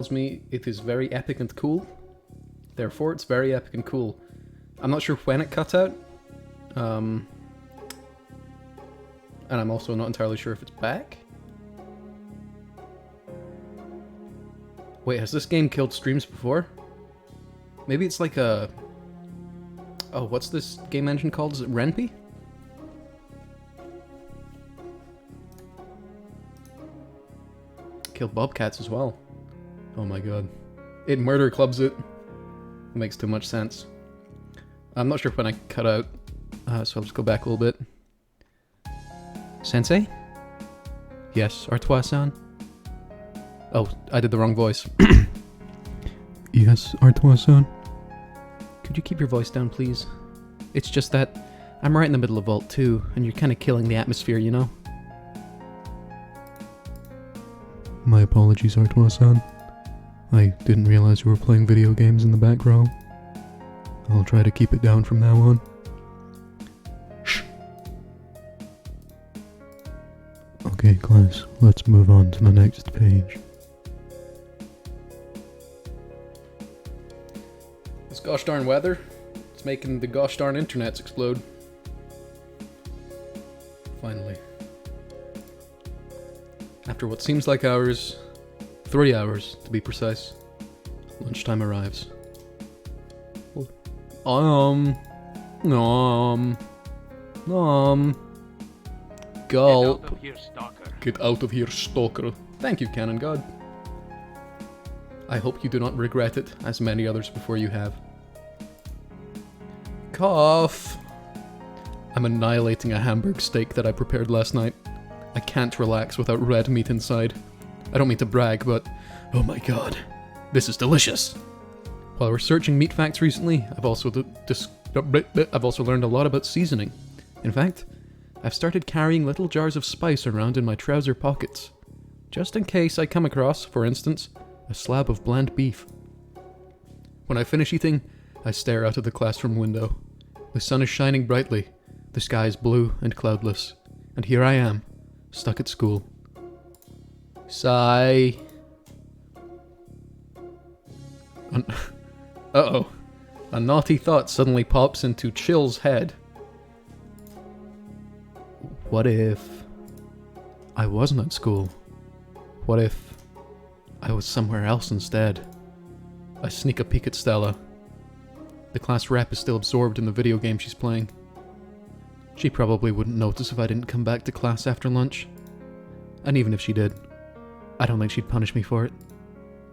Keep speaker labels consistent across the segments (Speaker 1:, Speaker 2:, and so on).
Speaker 1: tells me it is very epic and cool. Therefore, it's very epic and cool. I'm not sure when it cut out. And I'm also not entirely sure if it's back. Wait, has this game killed streams before? Maybe it's like a... Oh, what's this game engine called? Is it Renpy? Killed bobcats as well. Oh my god. It murder clubs it. It makes too much sense. I'm not sure when I cut out, so I'll just go back a little bit. Sensei? Yes, Artois-san? Oh, I did the wrong voice. Yes, Artois-san? Could you keep your voice down, please? It's just that I'm right in the middle of Vault 2, and you're kind of killing the atmosphere, you know? My apologies, Artois-san. I didn't realize you were playing video games in the back row. I'll try to keep it down from now on. Shh. Okay, class, let's move on to the next page. This gosh darn weather, it's making the gosh darn internets explode. Finally. After what seems like hours, 3 hours to be precise, lunchtime arrives. Gulp. Get out of here, stalker. Thank you, Canon God. I hope you do not regret it, as many others before you have. Cough. I'm annihilating a Hamburg steak that I prepared last night. I can't relax without red meat inside. I don't mean to brag, but oh my god, this is delicious. While researching meat facts recently, I've also learned a lot about seasoning. In fact, I've started carrying little jars of spice around in my trouser pockets, just in case I come across, for instance, a slab of bland beef. When I finish eating, I stare out of the classroom window. The sun is shining brightly, the sky is blue and cloudless, and here I am, stuck at school. Sigh. Uh-oh. A naughty thought suddenly pops into Chill's head. What if I wasn't at school? What if I was somewhere else instead? I sneak a peek at Stella. The class rep is still absorbed in the video game she's playing. She probably wouldn't notice if I didn't come back to class after lunch. And even if she did, I don't think she'd punish me for it.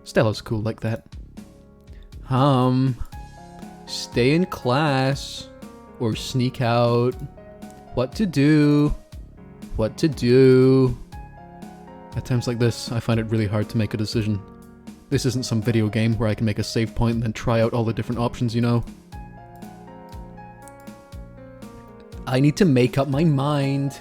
Speaker 1: Stella's cool like that. Stay in class, or sneak out. What to do? What to do? At times like this, I find it really hard to make a decision. This isn't some video game where I can make a save point and then try out all the different options, you know? I need to make up my mind.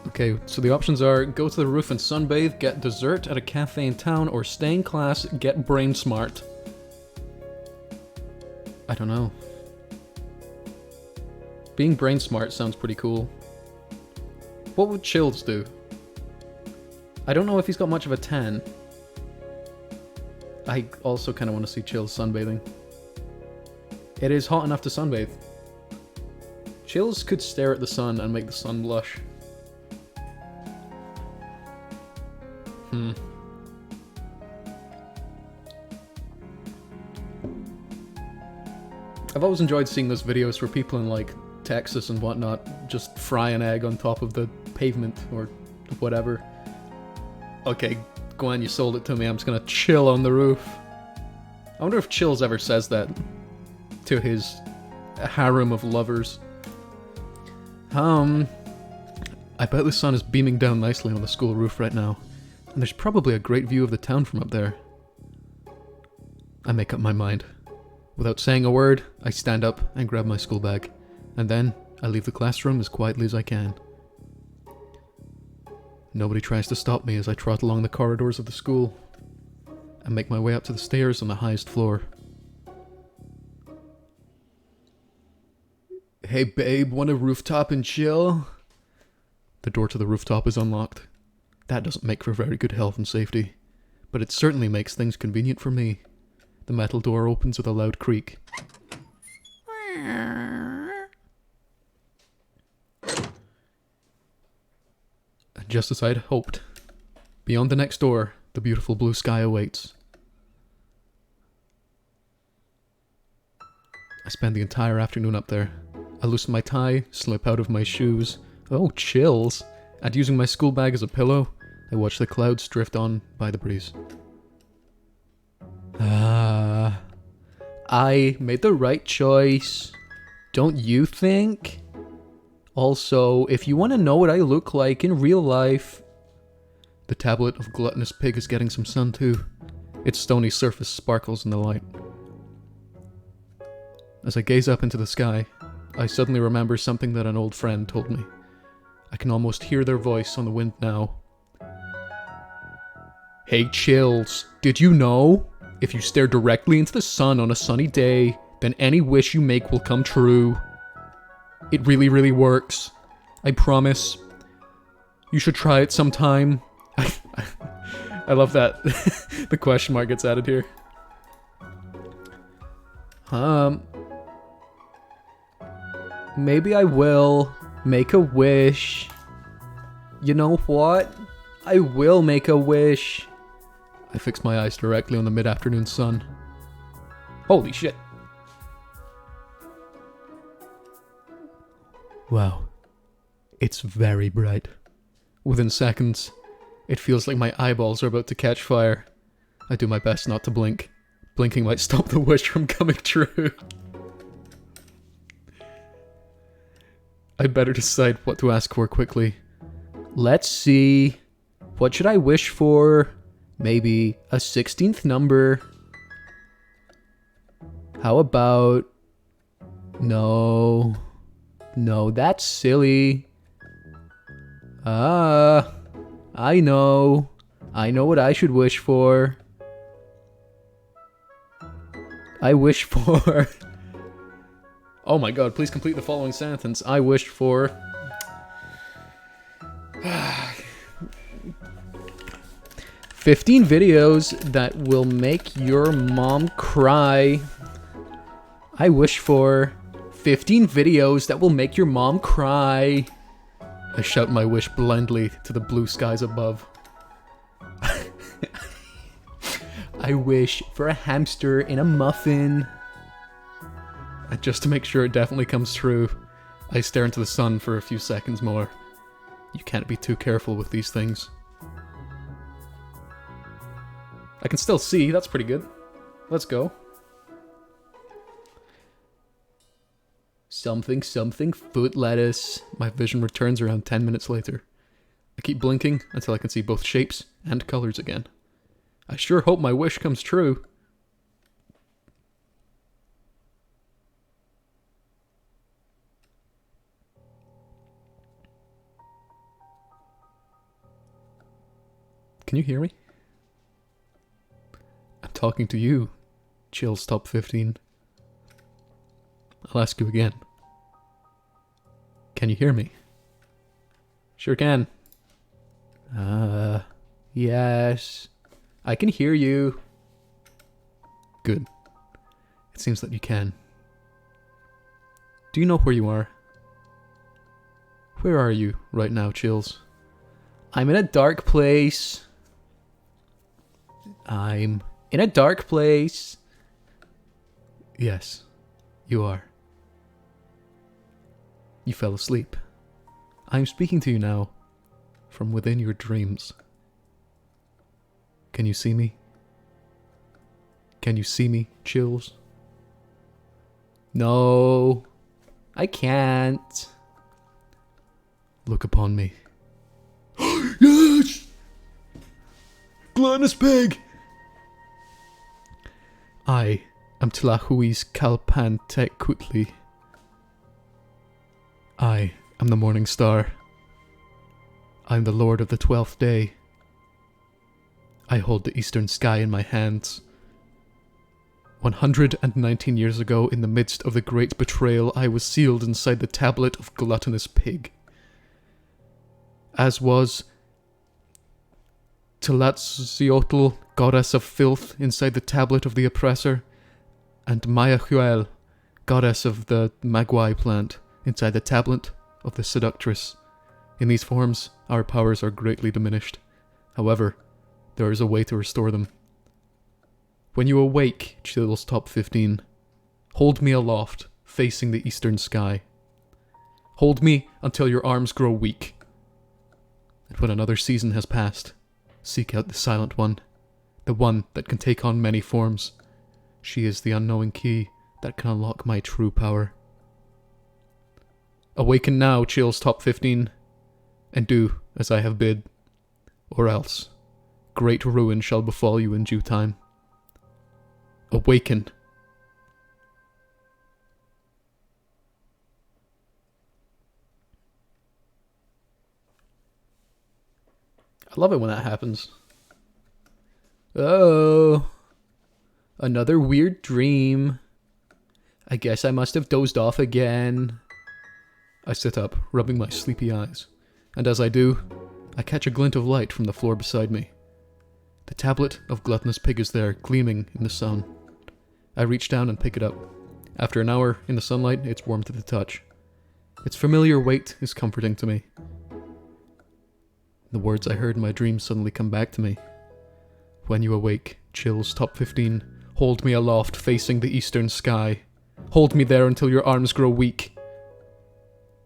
Speaker 1: Okay, so the options are go to the roof and sunbathe, get dessert at a cafe in town, or stay in class, get brain smart. I don't know. Being brain smart sounds pretty cool. What would Chills do? I don't know if he's got much of a tan. I also kind of want to see Chills sunbathing. It is hot enough to sunbathe. Chills could stare at the sun and make the sun blush. I've always enjoyed seeing those videos where people in like Texas and whatnot just fry an egg on top of the pavement or whatever. Okay, Gwen, you sold it to me. I'm just gonna chill on the roof. I wonder if Chills ever says that to his harem of lovers. I bet the sun is beaming down nicely on the school roof right now, and there's probably a great view of the town from up there. I make up my mind. Without saying a word, I stand up and grab my school bag, and then I leave the classroom as quietly as I can. Nobody tries to stop me as I trot along the corridors of the school and make my way up to the stairs on the highest floor. Hey babe, want a rooftop and chill? The door to the rooftop is unlocked. That doesn't make for very good health and safety, but it certainly makes things convenient for me. The metal door opens with a loud creak. Just as I'd hoped. Beyond the next door, the beautiful blue sky awaits. I spend the entire afternoon up there. I loosen my tie, slip out of my shoes. Oh, chills! And using my school bag as a pillow, I watch the clouds drift on by the breeze. I made the right choice. Don't you think? Also, if you want to know what I look like in real life... The tablet of Gluttonous Pig is getting some sun too. Its stony surface sparkles in the light. As I gaze up into the sky, I suddenly remember something that an old friend told me. I can almost hear their voice on the wind now. Hey Chills, did you know? If you stare directly into the sun on a sunny day, then any wish you make will come true. It really, really works. I promise. You should try it sometime. I love that the question mark gets added here. Maybe I will make a wish. You know what? I will make a wish. I fix my eyes directly on the mid-afternoon sun. Holy shit. Wow. It's very bright. Within seconds, it feels like my eyeballs are about to catch fire. I do my best not to blink. Blinking might stop the wish from coming true. I'd better decide what to ask for quickly. Let's see. What should I wish for? Maybe a 16th number. How about... No, that's silly. I know what I should wish for. I wish for... Oh my god, please complete the following sentence. I wished for... 15 videos that will make your mom cry. I wish for 15 videos that will make your mom cry. I shout my wish blindly to the blue skies above. I wish for a hamster in a muffin. And just to make sure it definitely comes true, I stare into the sun for a few seconds more. You can't be too careful with these things. I can still see, that's pretty good. Let's go. Something, foot lettuce. My vision returns around 10 minutes later. I keep blinking until I can see both shapes and colors again. I sure hope my wish comes true. Can you hear me? I'm talking to you, Chill's Top 15. I'll ask you again. Can you hear me? Sure can. Yes. I can hear you. Good. It seems that you can. Do you know where you are? Where are you right now, Chills? I'm in a dark place. I'm in a dark place. Yes, you are. You fell asleep. I'm speaking to you now, from within your dreams. Can you see me? Can you see me, Chills? No, I can't. Look upon me. Yes! Gluttonous Pig! I am Tlahui's Kalpan Tekutli. I am the morning star. I am the lord of the 12th day. I hold the eastern sky in my hands. 119 years ago, in the midst of the great betrayal, I was sealed inside the tablet of Gluttonous Pig. As was Tlatzziotl, goddess of filth, inside the tablet of the oppressor, and Mayahuel, goddess of the maguey plant, inside the tablet of the seductress. In these forms, our powers are greatly diminished. However, there is a way to restore them. When you awake, Chill's top 15, hold me aloft, facing the eastern sky. Hold me until your arms grow weak. And when another season has passed, seek out the Silent One, the one that can take on many forms. She is the unknowing key that can unlock my true power. Awaken now, Chill's top 15, and do as I have bid, or else great ruin shall befall you in due time. Awaken. I love it when that happens. Oh, another weird dream. I guess I must have dozed off again. I sit up, rubbing my sleepy eyes, and as I do, I catch a glint of light from the floor beside me. The tablet of Gluttonous Pig is there, gleaming in the sun. I reach down and pick it up. After an hour in the sunlight, it's warm to the touch. Its familiar weight is comforting to me. The words I heard in my dreams suddenly come back to me. When you awake, Chill's top 15, hold me aloft facing the eastern sky. Hold me there until your arms grow weak.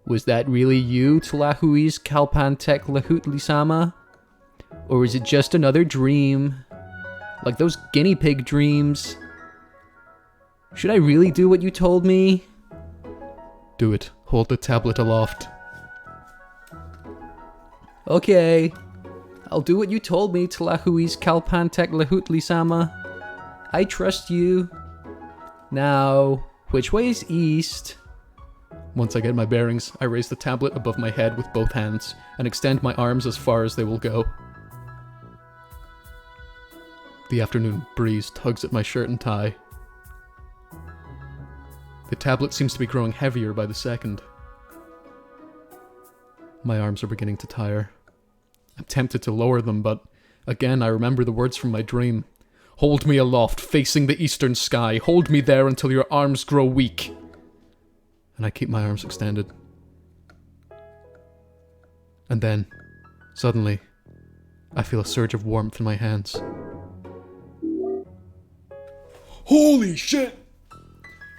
Speaker 1: Was that really you, Tlahuis Kalpantek Lahut Lisama? Or is it just another dream? Like those guinea pig dreams? Should I really do what you told me? Do it. Hold the tablet aloft. Okay. I'll do what you told me, Tlahuis Kalpantek Lahut Lisama. I trust you. Now, which way is east? Once I get my bearings, I raise the tablet above my head with both hands and extend my arms as far as they will go. The afternoon breeze tugs at my shirt and tie. The tablet seems to be growing heavier by the second. My arms are beginning to tire. I'm tempted to lower them, but again I remember the words from my dream. Hold me aloft, facing the eastern sky. Hold me there until your arms grow weak. And I keep my arms extended. And then, suddenly, I feel a surge of warmth in my hands. Holy shit!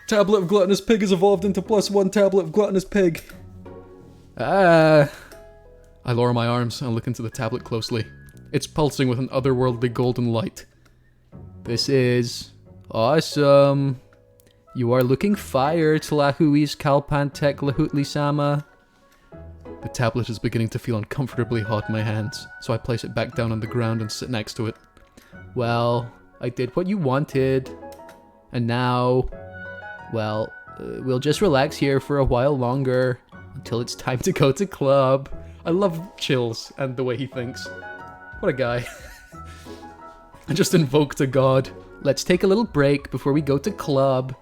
Speaker 1: Tablet of Gluttonous Pig has evolved into +1 Tablet of Gluttonous Pig. I lower my arms and look into the tablet closely. It's pulsing with an otherworldly golden light. This is awesome. You are looking fire, Tlahuis Kalpantek Lahutli Sama. The tablet is beginning to feel uncomfortably hot in my hands, so I place it back down on the ground and sit next to it. Well, I did what you wanted. And now, well, we'll just relax here for a while longer until it's time to go to club. I love Chills and the way he thinks. What a guy. I just invoked a god. Let's take a little break before we go to club.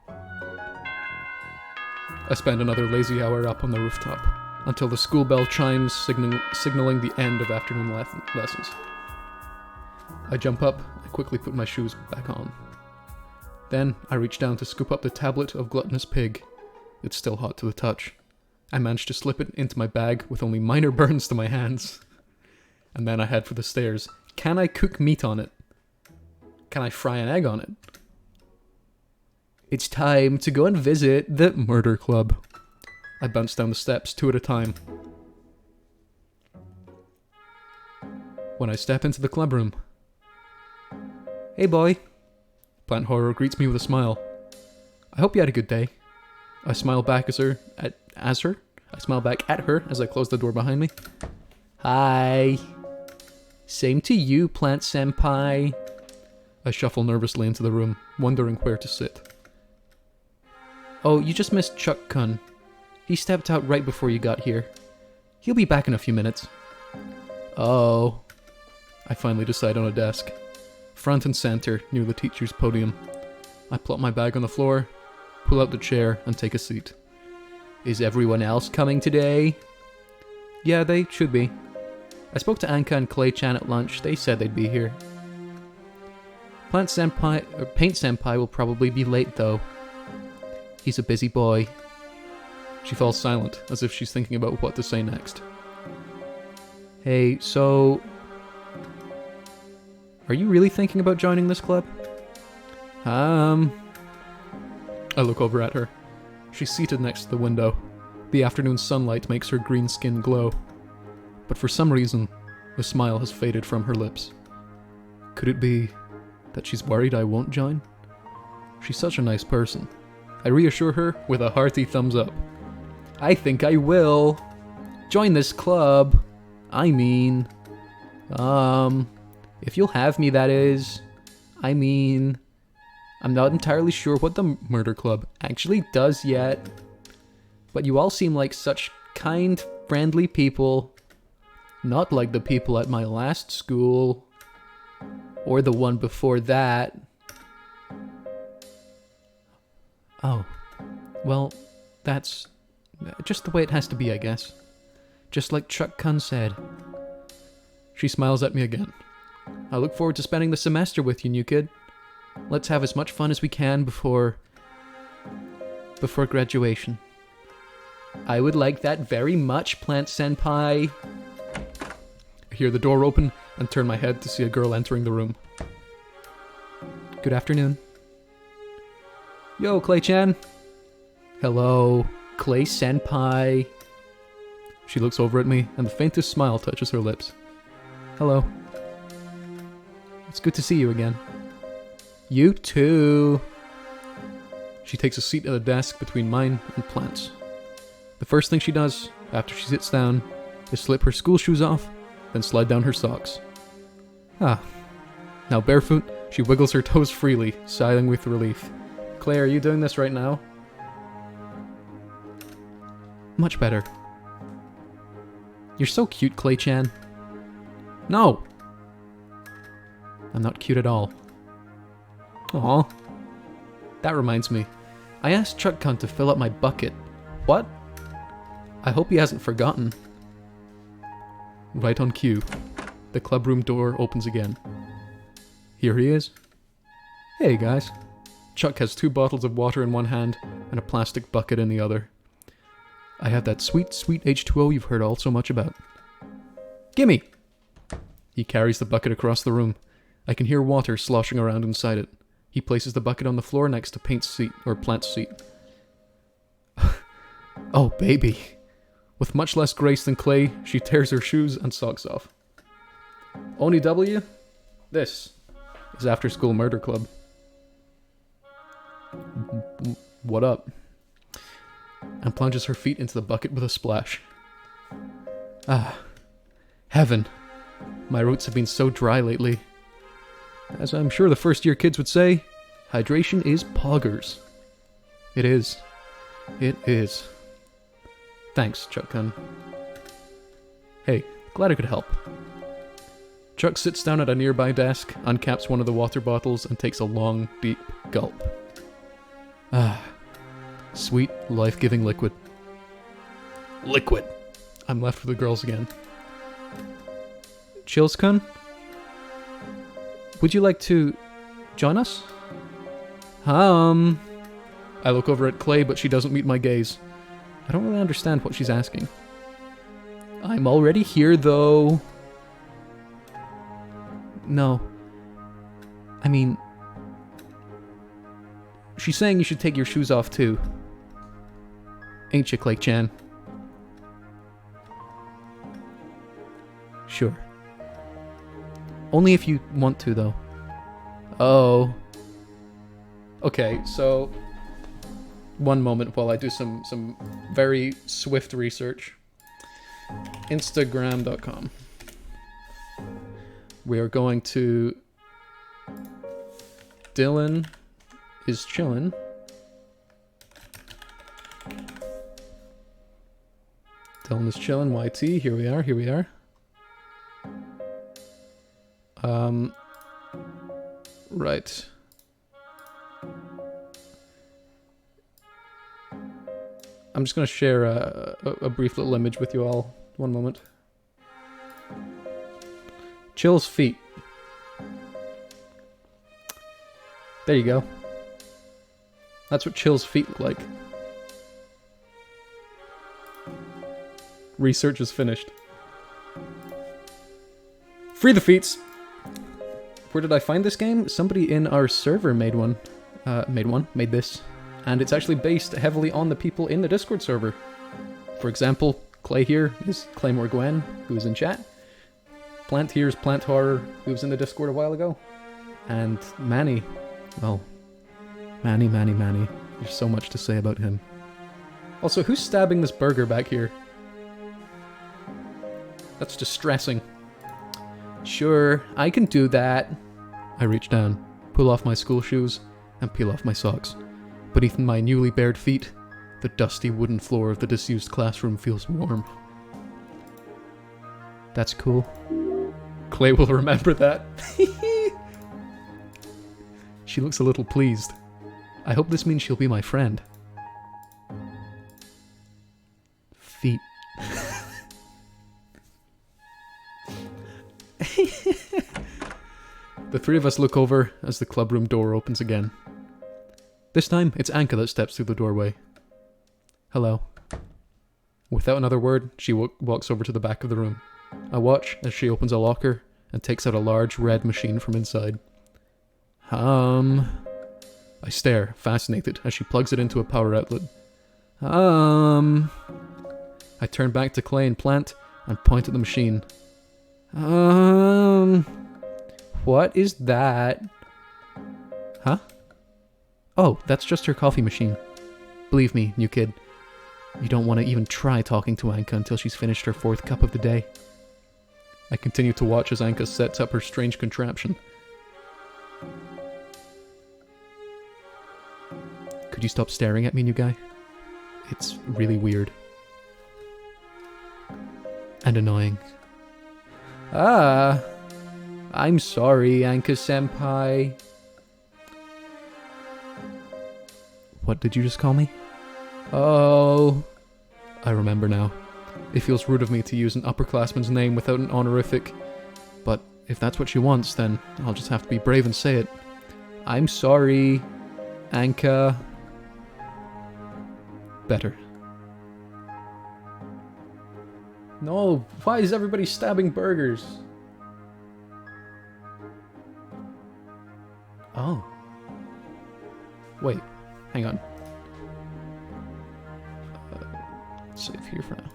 Speaker 1: I spend another lazy hour up on the rooftop until the school bell chimes, signaling the end of afternoon lessons. I jump up and quickly put my shoes back on. Then I reach down to scoop up the tablet of Gluttonous Pig. It's still hot to the touch. I manage to slip it into my bag with only minor burns to my hands. And then I head for the stairs. Can I cook meat on it? Can I fry an egg on it? It's time to go and visit the murder club. I bounce down the steps 2 at a time. When I step into the club room. Hey boy. Plant Horror greets me with a smile. I hope you had a good day. I smile back I smile back at her as I close the door behind me. Hi. Same to you, Plant Senpai. I shuffle nervously into the room, wondering where to sit. Oh, you just missed Chuck-kun. He stepped out right before you got here. He'll be back in a few minutes. Oh. I finally decide on a desk. Front and center, near the teacher's podium. I plop my bag on the floor, pull out the chair, and take a seat. Is everyone else coming today? Yeah, they should be. I spoke to Anka and Clay-chan at lunch. They said they'd be here. Paint Senpai will probably be late, though. He's a busy boy. She falls silent, as if she's thinking about what to say next. Hey, so... Are you really thinking about joining this club? I look over at her. She's seated next to the window. The afternoon sunlight makes her green skin glow. But for some reason, the smile has faded from her lips. Could it be that she's worried I won't join? She's such a nice person. I reassure her with a hearty thumbs up. I think I will. Join this club. I mean... if you'll have me, that is. I mean... I'm not entirely sure what the murder club actually does yet. But you all seem like such kind, friendly people. Not like the people at my last school. Or the one before that. Oh. Well, that's just the way it has to be, I guess. Just like Chuck-kun said. She smiles at me again. I look forward to spending the semester with you, new kid. Let's have as much fun as we can before graduation. I would like that very much, Plant Senpai. I hear the door open and turn my head to see a girl entering the room. Good afternoon. Yo, Clay-chan. Hello, Clay Senpai. She looks over at me and the faintest smile touches her lips. Hello. It's good to see you again. You too. She takes a seat at a desk between mine and Plant's. The first thing she does, after she sits down, is slip her school shoes off, then slide down her socks. Ah. Now barefoot, she wiggles her toes freely, sighing with relief. Clay, are you doing this right now? Much better. You're so cute, Clay-chan. No! I'm not cute at all. Aw. That reminds me. I asked Chuck-kun to fill up my bucket. What? I hope he hasn't forgotten. Right on cue. The clubroom door opens again. Here he is. Hey guys. Chuck has 2 bottles of water in one hand and a plastic bucket in the other. I have that sweet, sweet H2O you've heard all so much about. Gimme! He carries the bucket across the room. I can hear water sloshing around inside it. He places the bucket on the floor next to Plant's seat. Oh, baby. With much less grace than Clay, she tears her shoes and socks off. Oni W, this is After School Murder Club. What up? And plunges her feet into the bucket with a splash. Ah, heaven. My roots have been so dry lately. As I'm sure the first-year kids would say, hydration is poggers. It is. It is. Thanks, Chuck-kun. Hey, glad I could help. Chuck sits down at a nearby desk, uncaps one of the water bottles, and takes a long, deep gulp. Ah, sweet, life-giving liquid. Liquid! I'm left with the girls again. Chills-kun? Would you like to join us? I look over at Clay, but she doesn't meet my gaze. I don't really understand what she's asking. I'm already here, though. No. I mean... She's saying you should take your shoes off, too. Ain't you, Clay-chan? Sure. Only if you want to, though. Oh. Okay, so... One moment while I do some very swift research. Instagram.com. We are going to... Dylan is chillin'. Dylan is chillin', YT. Here we are, here we are. Right. I'm just going to share a brief little image with you all. One moment. Chill's feet. There you go. That's what Chill's feet look like. Research is finished. Free the feats! Where did I find this game? Somebody in our server made one. Made this. And it's actually based heavily on the people in the Discord server. For example, Clay here is Claymore Gwen, who is in chat. Plant here is Plant Horror, who was in the Discord a while ago. And Manny, well, Manny. There's so much to say about him. Also, who's stabbing this burger back here? That's distressing. Sure, I can do that. I reach down, pull off my school shoes, and peel off my socks. Beneath my newly bared feet, the dusty wooden floor of the disused classroom feels warm. That's cool. Clay will remember that. She looks a little pleased. I hope this means she'll be my friend. Feet. The three of us look over as the clubroom door opens again. This time, it's Anka that steps through the doorway. Hello. Without another word, she walks over to the back of the room. I watch as she opens a locker and takes out a large red machine from inside. I stare, fascinated, as she plugs it into a power outlet. I turn back to Clay and Plant and point at the machine. What is that? Huh? Oh, that's just her coffee machine. Believe me, new kid, you don't want to even try talking to Anka until she's finished her 4th cup of the day. I continue to watch as Anka sets up her strange contraption. Could you stop staring at me, new guy? It's really weird. And annoying. I'm sorry, Anka-senpai. What did you just call me? Oh. I remember now. It feels rude of me to use an upperclassman's name without an honorific. But if that's what she wants, then I'll just have to be brave and say it. I'm sorry, Anka. Better. No, why is everybody stabbing burgers? Oh. Wait, hang on. Save here for now.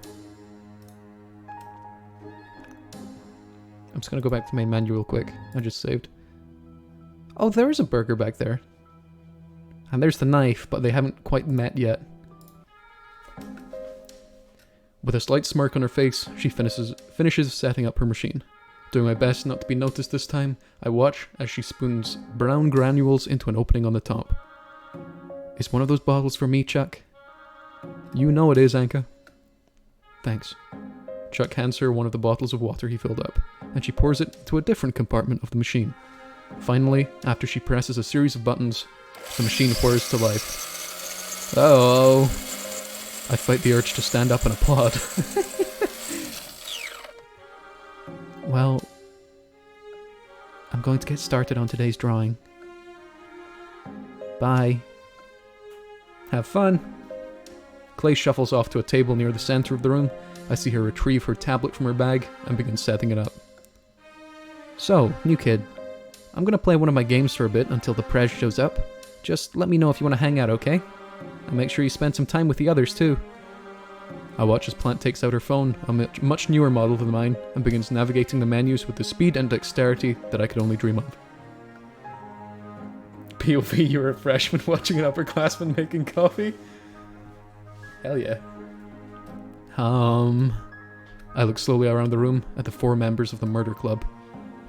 Speaker 1: I'm just gonna go back to main menu real quick. I just saved. Oh, there is a burger back there. And there's the knife, but they haven't quite met yet. With a slight smirk on her face, she finishes setting up her machine. Doing my best not to be noticed this time, I watch as she spoons brown granules into an opening on the top. Is one of those bottles for me, Chuck? You know it is, Anka. Thanks. Chuck hands her one of the bottles of water he filled up, and she pours it into a different compartment of the machine. Finally, after she presses a series of buttons, the machine whirs to life. Uh-oh. I fight the urge to stand up and applaud. Well, I'm going to get started on today's drawing. Bye. Have fun. Clay shuffles off to a table near the center of the room. I see her retrieve her tablet from her bag and begin setting it up. So, new kid, I'm gonna play one of my games for a bit until the prez shows up. Just let me know if you want to hang out, okay? And make sure you spend some time with the others too. I watch as Plant takes out her phone, a much newer model than mine, and begins navigating the menus with the speed and dexterity that I could only dream of. POV, you're a freshman watching an upperclassman making coffee? Hell yeah. I look slowly around the room at the 4 members of the murder club.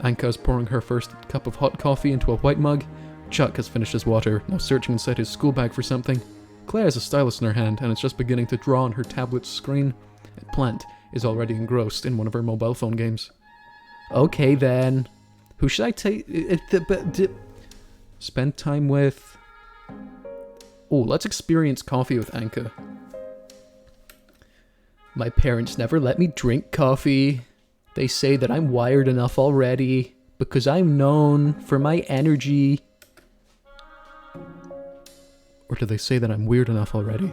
Speaker 1: Anka is pouring her first cup of hot coffee into a white mug. Chuck has finished his water, now searching inside his school bag for something. Claire has a stylus in her hand and is just beginning to draw on her tablet's screen. And Plant is already engrossed in one of her mobile phone games. Okay then. Who should I take? Spend time with? Oh, let's experience coffee with Anka. My parents never let me drink coffee. They say that I'm wired enough already because I'm known for my energy. Or do they say that I'm weird enough already?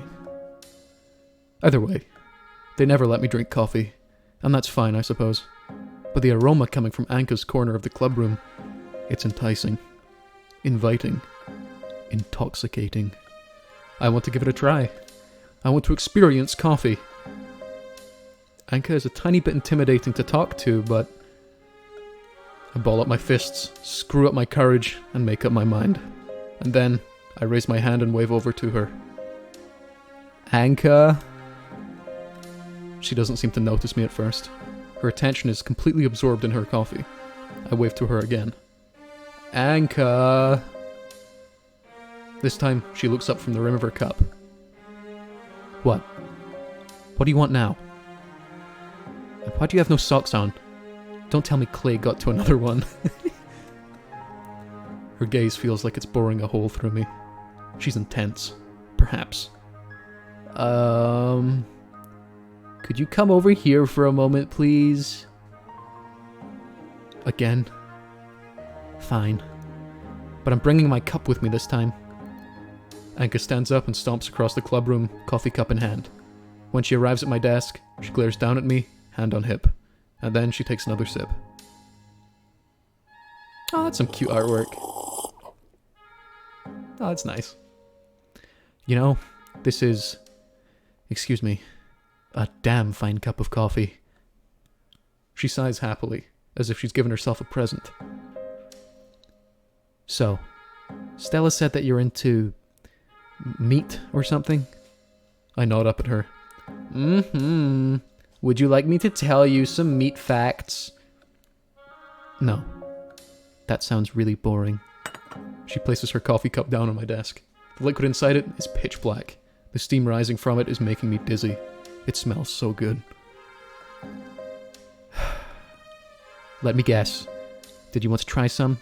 Speaker 1: Either way, they never let me drink coffee, and that's fine, I suppose. But the aroma coming from Anka's corner of the clubroom, it's enticing, inviting, intoxicating. I want to give it a try. I want to experience coffee. Anka is a tiny bit intimidating to talk to, but I ball up my fists, screw up my courage, and make up my mind. And then I raise my hand and wave over to her. Anka? She doesn't seem to notice me at first. Her attention is completely absorbed in her coffee. I wave to her again. Anka! This time, she looks up from the rim of her cup. What? What do you want now? Why do you have no socks on? Don't tell me Clay got to another one. Her gaze feels like it's boring a hole through me. She's intense. Perhaps. Could you come over here for a moment, please? Again? Fine. But I'm bringing my cup with me this time. Anka stands up and stomps across the clubroom, coffee cup in hand. When she arrives at my desk, she glares down at me, hand on hip. And then she takes another sip. Oh, that's some cute artwork. Oh, that's nice. You know, this is... excuse me. A damn fine cup of coffee. She sighs happily, as if she's given herself a present. So, Stella said that you're into... meat or something? I nod up at her. Mm-hmm. Would you like me to tell you some meat facts? No. That sounds really boring. She places her coffee cup down on my desk. The liquid inside it is pitch black. The steam rising from it is making me dizzy. It smells so good. Let me guess. Did you want to try some?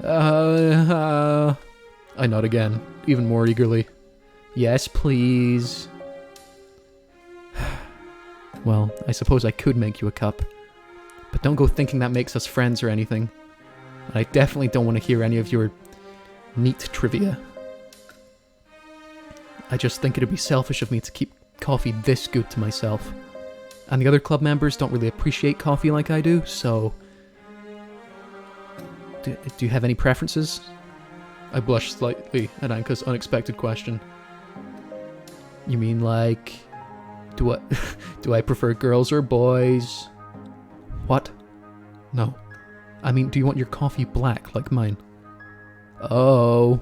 Speaker 1: I nod again, even more eagerly. Yes, please. Well, I suppose I could make you a cup. But don't go thinking that makes us friends or anything. And I definitely don't want to hear any of your meat trivia. I just think it'd be selfish of me to keep coffee this good to myself. And the other club members don't really appreciate coffee like I do, so... Do you have any preferences? I blush slightly at Anka's unexpected question. You mean like... Do I prefer girls or boys? What? No. I mean, do you want your coffee black like mine? Oh.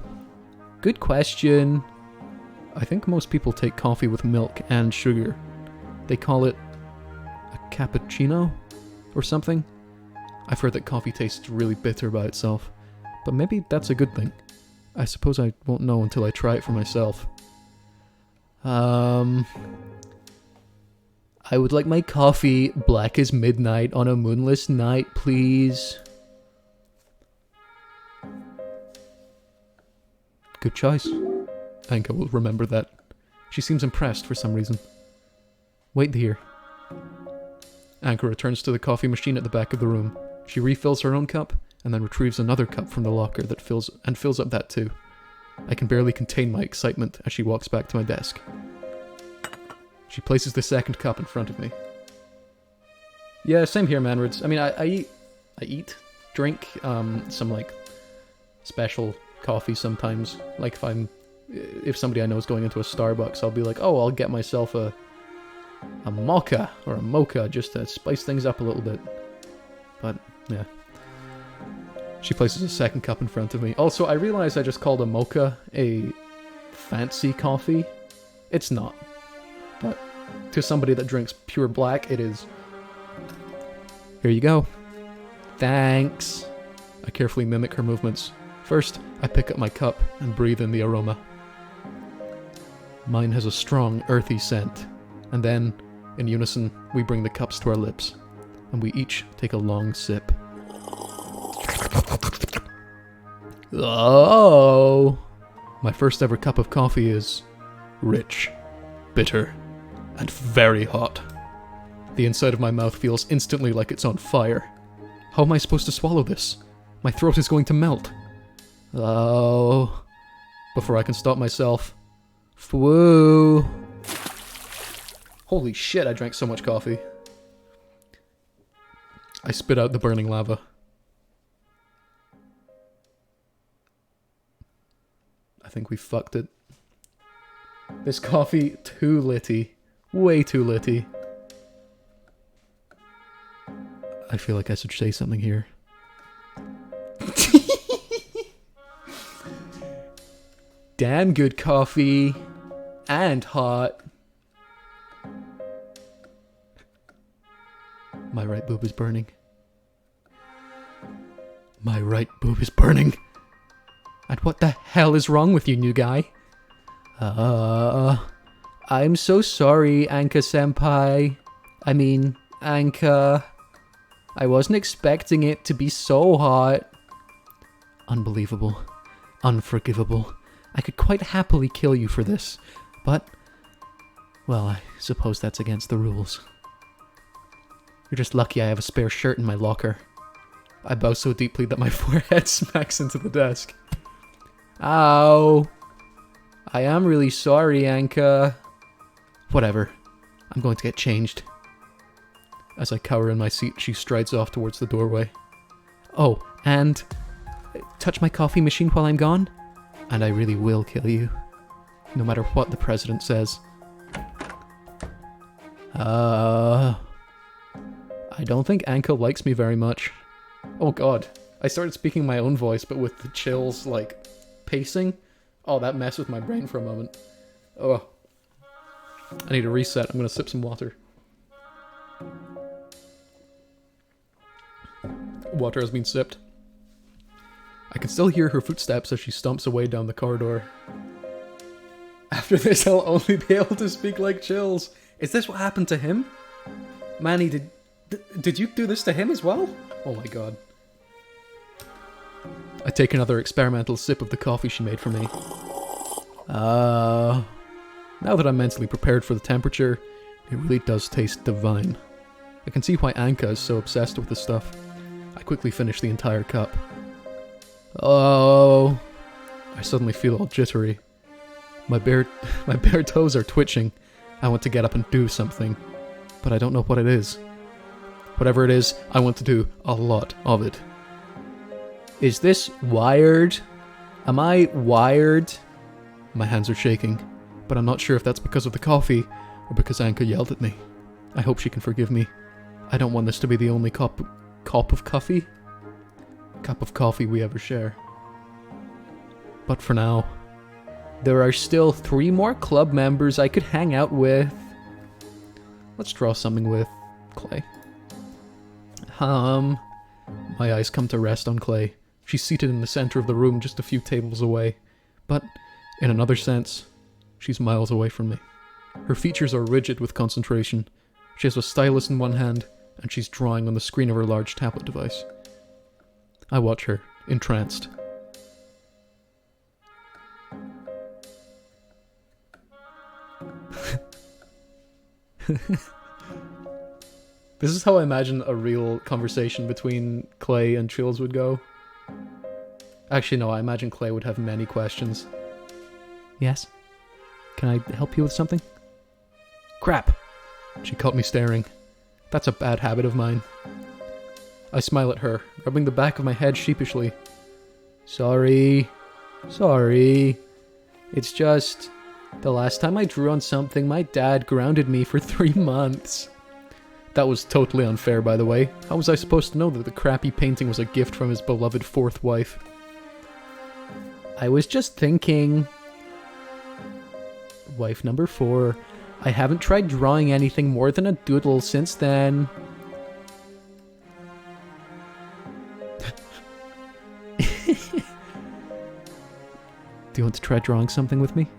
Speaker 1: Good question. I think most people take coffee with milk and sugar. They call it a cappuccino or something. I've heard that coffee tastes really bitter by itself, but maybe that's a good thing. I suppose I won't know until I try it for myself. I would like my coffee black as midnight on a moonless night, please. Good choice. Anka will remember that. She seems impressed for some reason. Wait here. Anka returns to the coffee machine at the back of the room. She refills her own cup, and then retrieves another cup from the locker that fills up that too. I can barely contain my excitement as she walks back to my desk. She places the second cup in front of me. Yeah, same here, Manwards. I mean, I drink some like special coffee sometimes. Like if somebody I know is going into a Starbucks, I'll be like, oh, I'll get myself a mocha or a mocha just to spice things up a little bit. But yeah. She places a second cup in front of me. Also, I realize I just called a mocha a fancy coffee. It's not. But to somebody that drinks pure black, it is. Here you go. Thanks. I carefully mimic her movements. First, I pick up my cup and breathe in the aroma. Mine has a strong, earthy scent. And then, in unison, we bring the cups to our lips. And we each take a long sip. Oh! My first ever cup of coffee is rich, bitter, and very hot. The inside of my mouth feels instantly like it's on fire. How am I supposed to swallow this? My throat is going to melt. Oh. Before I can stop myself. Whoa. Holy shit, I drank so much coffee. I spit out the burning lava. I think we fucked it. This coffee, too litty. Way too litty. I feel like I should say something here. Damn good coffee. And hot. My right boob is burning. My right boob is burning. And what the hell is wrong with you, new guy? I'm so sorry, Anka-senpai. I mean, Anka. I wasn't expecting it to be so hot. Unbelievable. Unforgivable. I could quite happily kill you for this, but, well, I suppose that's against the rules. You're just lucky I have a spare shirt in my locker. I bow so deeply that my forehead smacks into the desk. Ow! I am really sorry, Anka. Whatever. I'm going to get changed. As I cower in my seat, she strides off towards the doorway. Oh, and touch my coffee machine while I'm gone, and I really will kill you. No matter what the president says. I don't think Anka likes me very much. Oh god. I started speaking my own voice, but with the chills, like, pacing. Oh, that messed with my brain for a moment. Oh. I need a reset. I'm gonna sip some water. Water has been sipped. I can still hear her footsteps as she stomps away down the corridor. After this, I'll only be able to speak like Chills. Is this what happened to him? Manny, did you do this to him as well? Oh my god. I take another experimental sip of the coffee she made for me. Now that I'm mentally prepared for the temperature, it really does taste divine. I can see why Anka is so obsessed with this stuff. I quickly finish the entire cup. Oh, I suddenly feel all jittery. My bare toes are twitching. I want to get up and do something, but I don't know what it is. Whatever it is, I want to do a lot of it. Is this wired? Am I wired? My hands are shaking, but I'm not sure if that's because of the coffee or because Anka yelled at me. I hope she can forgive me. I don't want this to be the only cup of coffee we ever share. But for now, there are still 3 more club members I could hang out with. Let's draw something with Clay. My eyes come to rest on Clay. She's seated in the center of the room, just a few tables away. But, in another sense, she's miles away from me. Her features are rigid with concentration. She has a stylus in one hand, and she's drawing on the screen of her large tablet device. I watch her, entranced. This is how I imagine a real conversation between Clay and Chills would go. Actually, no, I imagine Clay would have many questions. Yes? Can I help you with something? Crap! She caught me staring. That's a bad habit of mine. I smile at her, rubbing the back of my head sheepishly. Sorry. It's just, the last time I drew on something, my dad grounded me for 3 months. That was totally unfair, by the way. How was I supposed to know that the crappy painting was a gift from his beloved 4th wife? I was just thinking... Wife number 4. I haven't tried drawing anything more than a doodle since then. Do you want to try drawing something with me?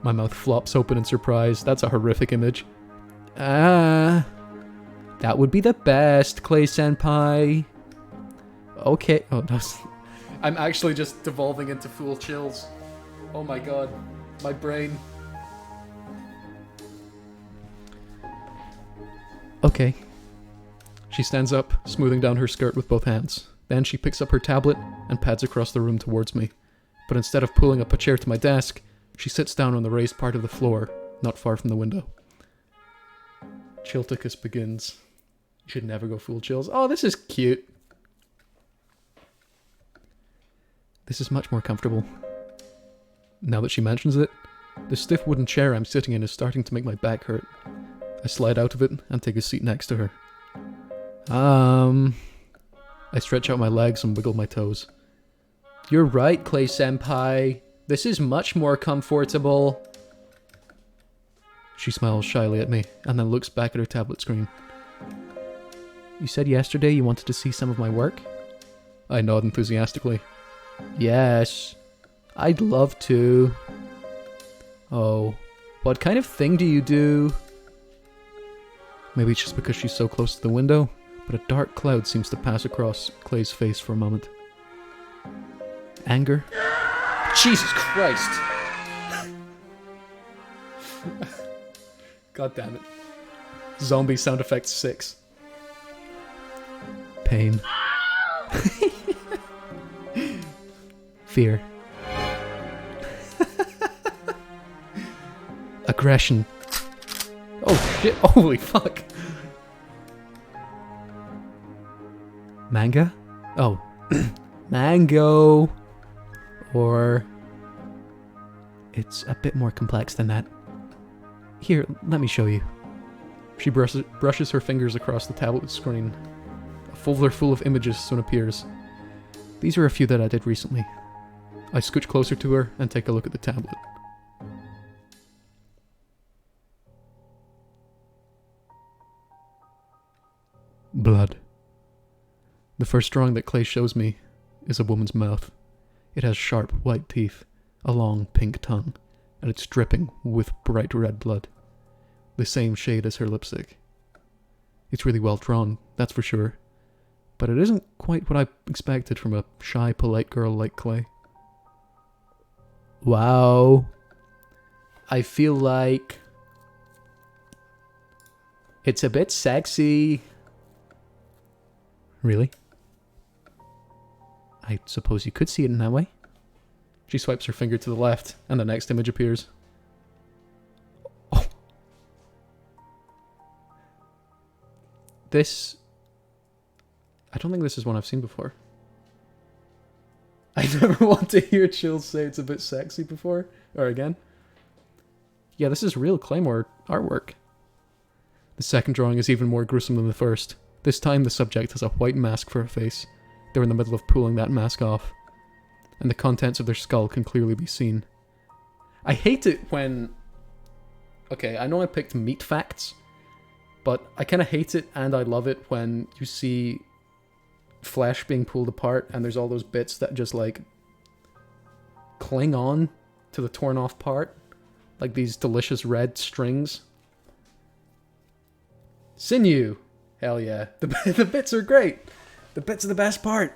Speaker 1: My mouth flops open in surprise. That's a horrific image. That would be the best, Clay-senpai. Okay. Oh, no. I'm actually just devolving into full Chills. Oh my god. My brain. Okay. She stands up, smoothing down her skirt with both hands. Then she picks up her tablet and pads across the room towards me. But instead of pulling up a chair to my desk, she sits down on the raised part of the floor, not far from the window. Chilticus begins. You should never go full chills. Oh, this is cute. This is much more comfortable. Now that she mentions it, the stiff wooden chair I'm sitting in is starting to make my back hurt. I slide out of it and take a seat next to her. I stretch out my legs and wiggle my toes. You're right, Clay-senpai. This is much more comfortable. She smiles shyly at me and then looks back at her tablet screen. You said yesterday you wanted to see some of my work? I nod enthusiastically. Yes, I'd love to. Oh, what kind of thing do you do? Maybe it's just because she's so close to the window, but a dark cloud seems to pass across Clay's face for a moment. Anger? Jesus Christ! God damn it. Zombie sound effect 6. Pain. Fear. Aggression. Oh shit, holy fuck. Manga? Oh. Mango. Or... it's a bit more complex than that. Here, let me show you. She brushes her fingers across the tablet screen. A folder full of images soon appears. These are a few that I did recently. I scooch closer to her and take a look at the tablet. Blood. The first drawing that Clay shows me is a woman's mouth. It has sharp white teeth, a long pink tongue, and it's dripping with bright red blood. The same shade as her lipstick. It's really well drawn, that's for sure. But it isn't quite what I expected from a shy, polite girl like Clay. Wow. I feel like... it's a bit sexy. Really? I suppose you could see it in that way. She swipes her finger to the left, and the next image appears. Oh. This... I don't think this is one I've seen before. I never want to hear Chills say it's a bit sexy before, or again. Yeah, this is real Claymore artwork. The second drawing is even more gruesome than the first. This time the subject has a white mask for a face. They're in the middle of pulling that mask off. And the contents of their skull can clearly be seen. I hate it when... okay, I know I picked meat facts, but I kind of hate it and I love it when you see flesh being pulled apart and there's all those bits that just like cling on to the torn off part. Like these delicious red strings. Sinew! Hell yeah. The bits are great! The bits are the best part!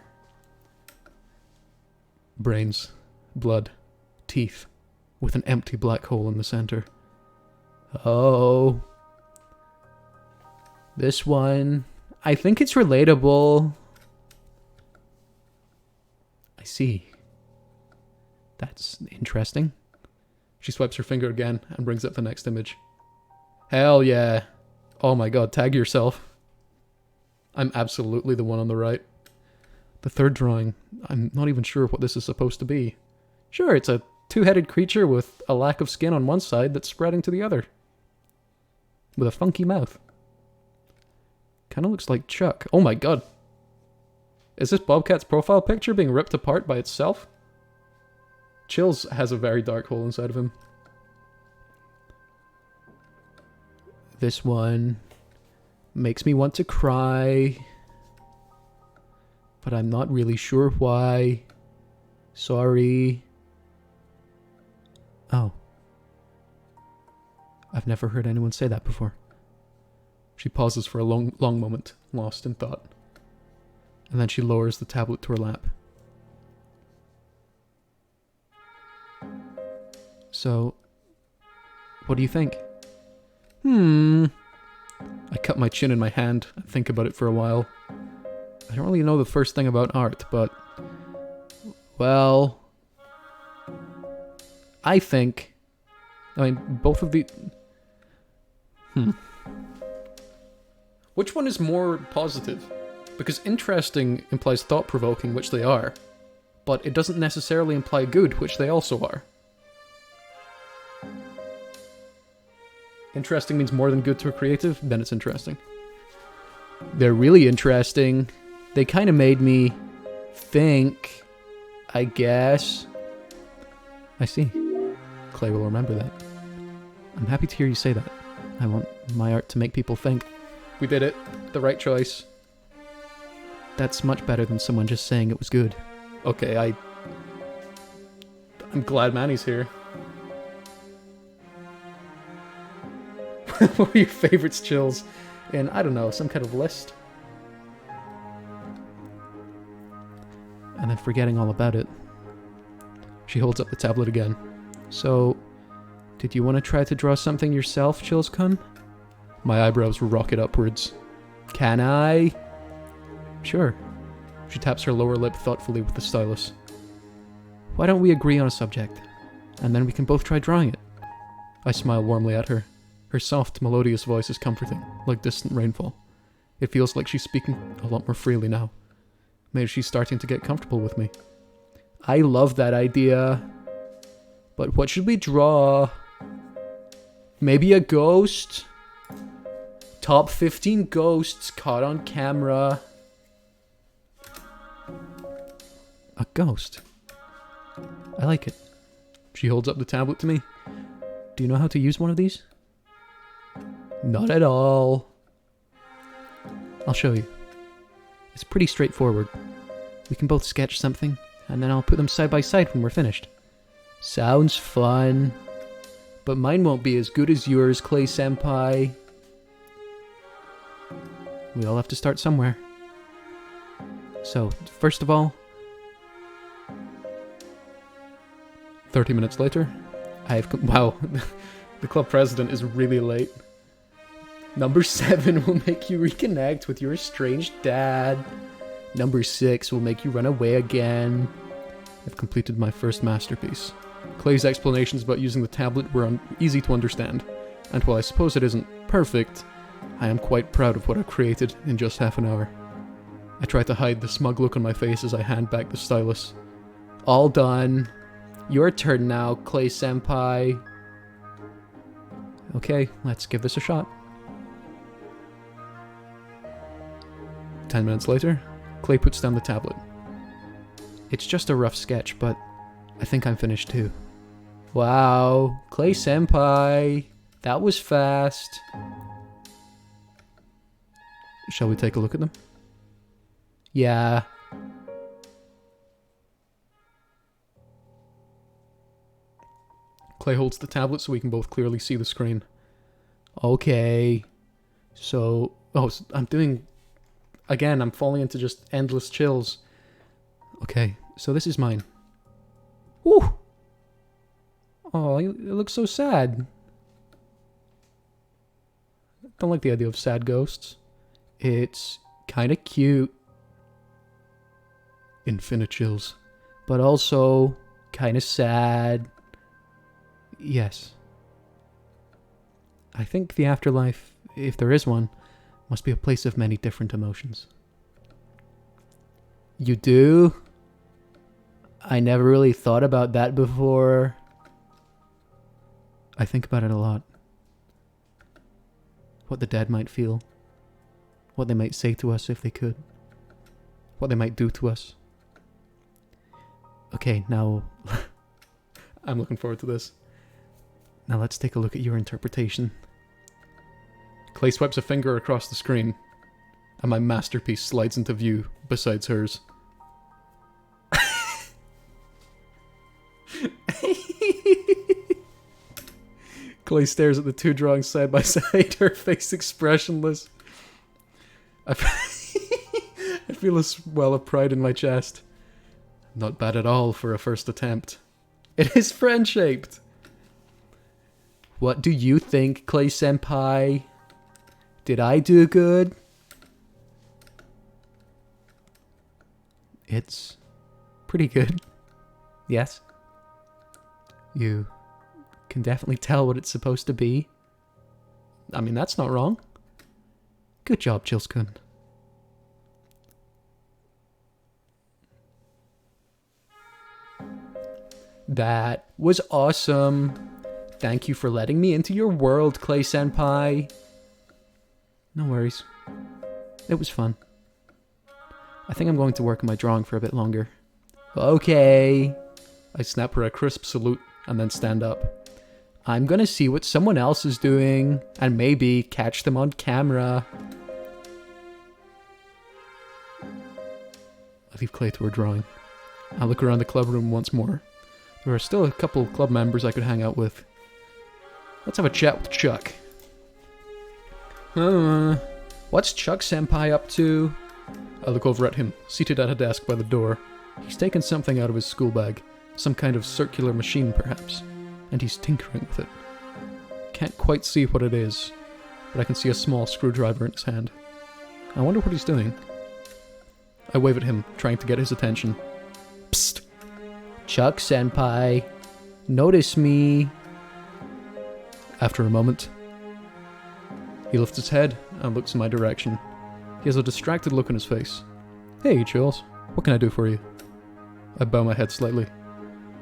Speaker 1: Brains, blood, teeth, with an empty black hole in the center. Oh. This one... I think it's relatable. I see. That's interesting. She swipes her finger again and brings up the next image. Hell yeah. Oh my god, tag yourself. I'm absolutely the one on the right. The third drawing, I'm not even sure what this is supposed to be. Sure, it's a two-headed creature with a lack of skin on one side that's spreading to the other. With a funky mouth. Kinda looks like Chuck. Oh my god. Is this Bobcat's profile picture being ripped apart by itself? Chills has a very dark hole inside of him. This one makes me want to cry, but I'm not really sure why. Sorry. Oh. I've never heard anyone say that before. She pauses for a long moment, lost in thought. And then she lowers the tablet to her lap. So, what do you think? I cup my chin in my hand and think about it for a while. I don't really know the first thing about art, but... well... I mean, both of the... Which one is more positive? Because interesting implies thought-provoking, which they are. But it doesn't necessarily imply good, which they also are. Interesting means more than good to a creative, then it's interesting. They're really interesting. They kind of made me think, I guess. I see. Clay will remember that. I'm happy to hear you say that. I want my art to make people think. We did it. The right choice. That's much better than someone just saying it was good. Okay, I'm glad Manny's here. What were your favorites, Chills? In, I don't know, some kind of list? And then forgetting all about it, she holds up the tablet again. So, did you want to try to draw something yourself, Chills-kun? My eyebrows rocket upwards. Can I? Sure. She taps her lower lip thoughtfully with the stylus. Why don't we agree on a subject? And then we can both try drawing it. I smile warmly at her. Her soft, melodious voice is comforting, like distant rainfall. It feels like she's speaking a lot more freely now. Maybe she's starting to get comfortable with me. I love that idea. But what should we draw? Maybe a ghost? Top 15 ghosts caught on camera. A ghost. I like it. She holds up the tablet to me. Do you know how to use one of these? Not at all. I'll show you. It's pretty straightforward. We can both sketch something, and then I'll put them side by side when we're finished. Sounds fun. But mine won't be as good as yours, Clay-senpai. We all have to start somewhere. So, first of all... 30 minutes later, wow, the club president is really late. Number 7 will make you reconnect with your estranged dad. Number 6 will make you run away again. I've completed my first masterpiece. Clay's explanations about using the tablet were easy to understand, and while I suppose it isn't perfect, I am quite proud of what I've created in just half an hour. I try to hide the smug look on my face as I hand back the stylus. All done. Your turn now, Clay-senpai. Okay, let's give this a shot. 10 minutes later, Clay puts down the tablet. It's just a rough sketch, but I think I'm finished too. Wow, Clay-senpai, that was fast. Shall we take a look at them? Yeah. Clay holds the tablet so we can both clearly see the screen. Okay. So... I'm doing... Again, I'm falling into just endless chills. Okay, so this is mine. Woo! Oh, it looks so sad. Don't like the idea of sad ghosts. It's kind of cute. Infinite chills. But also kind of sad. Yes. I think the afterlife, if there is one, must be a place of many different emotions. You do? I never really thought about that before. I think about it a lot. What the dead might feel. What they might say to us if they could. What they might do to us. Okay, now... I'm looking forward to this. Now let's take a look at your interpretation. Clay swipes a finger across the screen, and my masterpiece slides into view besides hers. Clay stares at the two drawings side by side, her face expressionless. I feel a swell of pride in my chest. Not bad at all for a first attempt. It is friend-shaped. What do you think, Clay-senpai? Did I do good? It's pretty good. Yes. You can definitely tell what it's supposed to be. I mean, that's not wrong. Good job, Chilskun. That was awesome. Thank you for letting me into your world, Clay-senpai. No worries. It was fun. I think I'm going to work on my drawing for a bit longer. Okay. I snap her a crisp salute and then stand up. I'm gonna see what someone else is doing and maybe catch them on camera. I leave Clay to her drawing. I look around the club room once more. There are still a couple club members I could hang out with. Let's have a chat with Chuck. What's Chuck-senpai up to? I look over at him, seated at a desk by the door. He's taken something out of his school bag. Some kind of circular machine, perhaps. And he's tinkering with it. Can't quite see what it is, but I can see a small screwdriver in his hand. I wonder what he's doing. I wave at him, trying to get his attention. Psst! Chuck-senpai, notice me. After a moment, he lifts his head and looks in my direction. He has a distracted look on his face. Hey, Chills. What can I do for you? I bow my head slightly.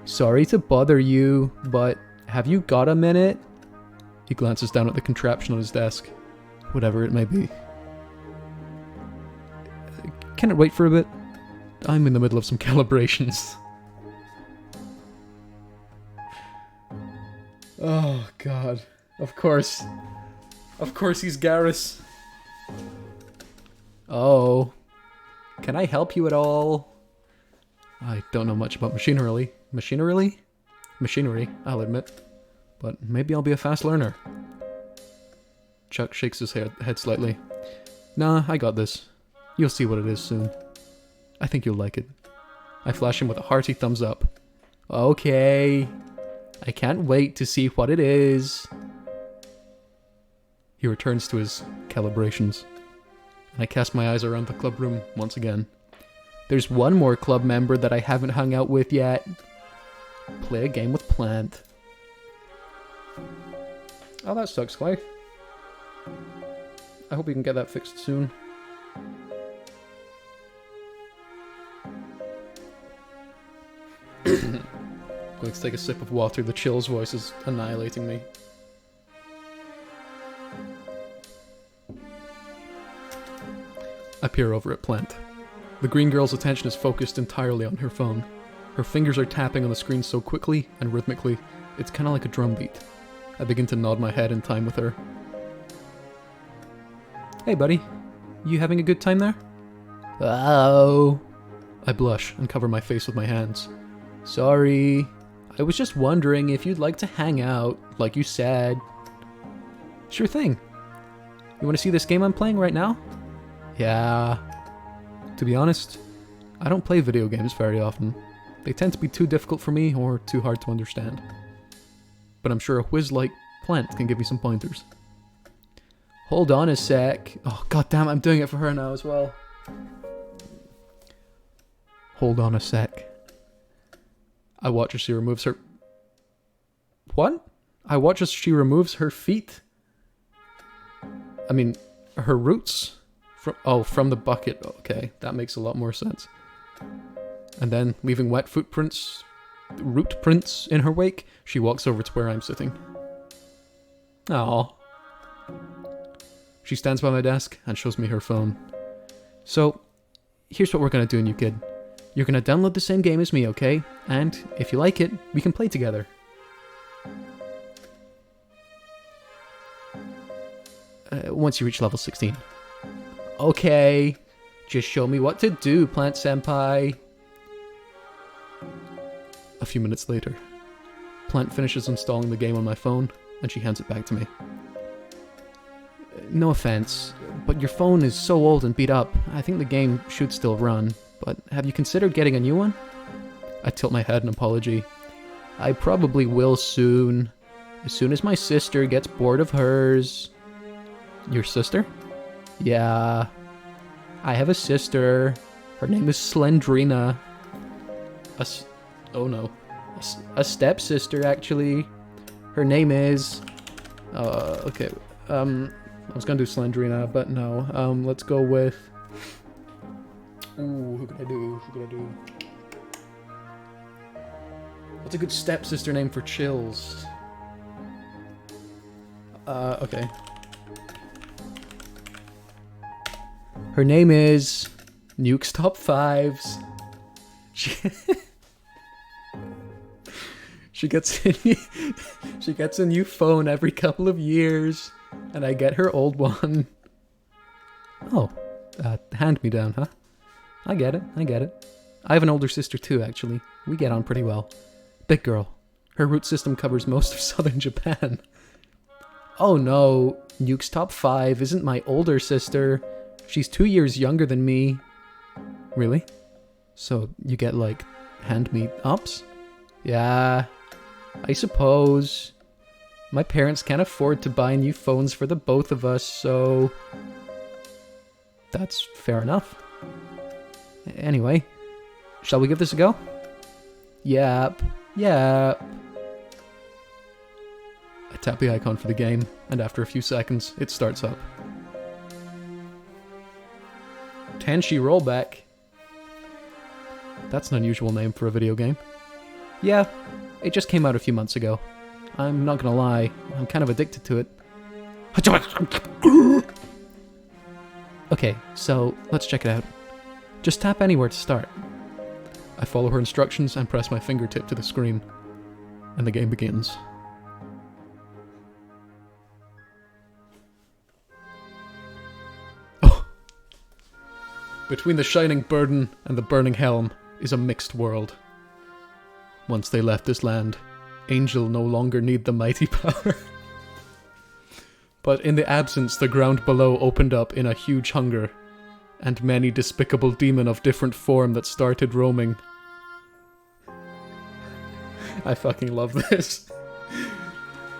Speaker 1: Sorry to bother you, but have you got a minute? He glances down at the contraption on his desk. Whatever it may be. Can it wait for a bit? I'm in the middle of some calibrations. Oh, God. Of course. Of course he's Garrus. Oh. Can I help you at all? I don't know much about machinery. Machinery, I'll admit. But maybe I'll be a fast learner. Chuck shakes his head slightly. Nah, I got this. You'll see what it is soon. I think you'll like it. I flash him with a hearty thumbs up. Okay. I can't wait to see what it is. He returns to his calibrations. And I cast my eyes around the club room once again. There's one more club member that I haven't hung out with yet. Play a game with Plant. Oh, that sucks, Clay. I hope you can get that fixed soon. Going to take a sip of water. The Chill's voice is annihilating me. I peer over at Plant. The green girl's attention is focused entirely on her phone. Her fingers are tapping on the screen so quickly and rhythmically, it's kind of like a drum beat. I begin to nod my head in time with her. Hey buddy, you having a good time there? Oh. I blush and cover my face with my hands. Sorry. I was just wondering if you'd like to hang out, like you said. Sure thing. You want to see this game I'm playing right now? Yeah. To be honest, I don't play video games very often. They tend to be too difficult for me or too hard to understand. But I'm sure a whiz like Plant can give me some pointers. Hold on a sec. Oh, goddamn, I'm doing it for her now as well. Hold on a sec. I watch as she removes her... What? I watch as she removes her feet? I mean, her roots? From the bucket. Okay, that makes a lot more sense. And then, leaving wet root prints in her wake, she walks over to where I'm sitting. Aww. She stands by my desk and shows me her phone. So, here's what we're gonna do, new kid. You're gonna download the same game as me, okay? And, if you like it, we can play together. Once you reach level 16. Okay, just show me what to do, Plant-senpai. A few minutes later, Plant finishes installing the game on my phone, and she hands it back to me. No offense, but your phone is so old and beat up, I think the game should still run, but have you considered getting a new one? I tilt my head in apology. I probably will soon. As soon as my sister gets bored of hers. Your sister? Yeah. I have a sister. Her name is Slendrina. Oh no. A stepsister, actually. Her name is... okay. I was gonna do Slendrina, but no. Let's go with... Ooh, who could I do? What's a good stepsister name for Chills? Okay. Her name is... Nuke's Top 5s. She gets a new phone every couple of years, and I get her old one. Oh, hand-me-down, huh? I get it. I have an older sister too, actually. We get on pretty well. Big girl. Her root system covers most of southern Japan. Oh no, Nuke's Top 5 isn't my older sister. She's 2 years younger than me. Really? So you get, like, hand-me-ups? Yeah, I suppose. My parents can't afford to buy new phones for the both of us, so... That's fair enough. Anyway, shall we give this a go? Yep. I tap the icon for the game, and after a few seconds, it starts up. Tenshi Rollback. That's an unusual name for a video game. Yeah, it just came out a few months ago. I'm not gonna lie, I'm kind of addicted to it. Okay, so let's check it out. Just tap anywhere to start. I follow her instructions and press my fingertip to the screen, and the game begins. Oh! Between the shining burden and the burning helm is a mixed world. Once they left this land, Angel no longer need the mighty power. But in the absence, the ground below opened up in a huge hunger, and many despicable demon of different form that started roaming. I fucking love this.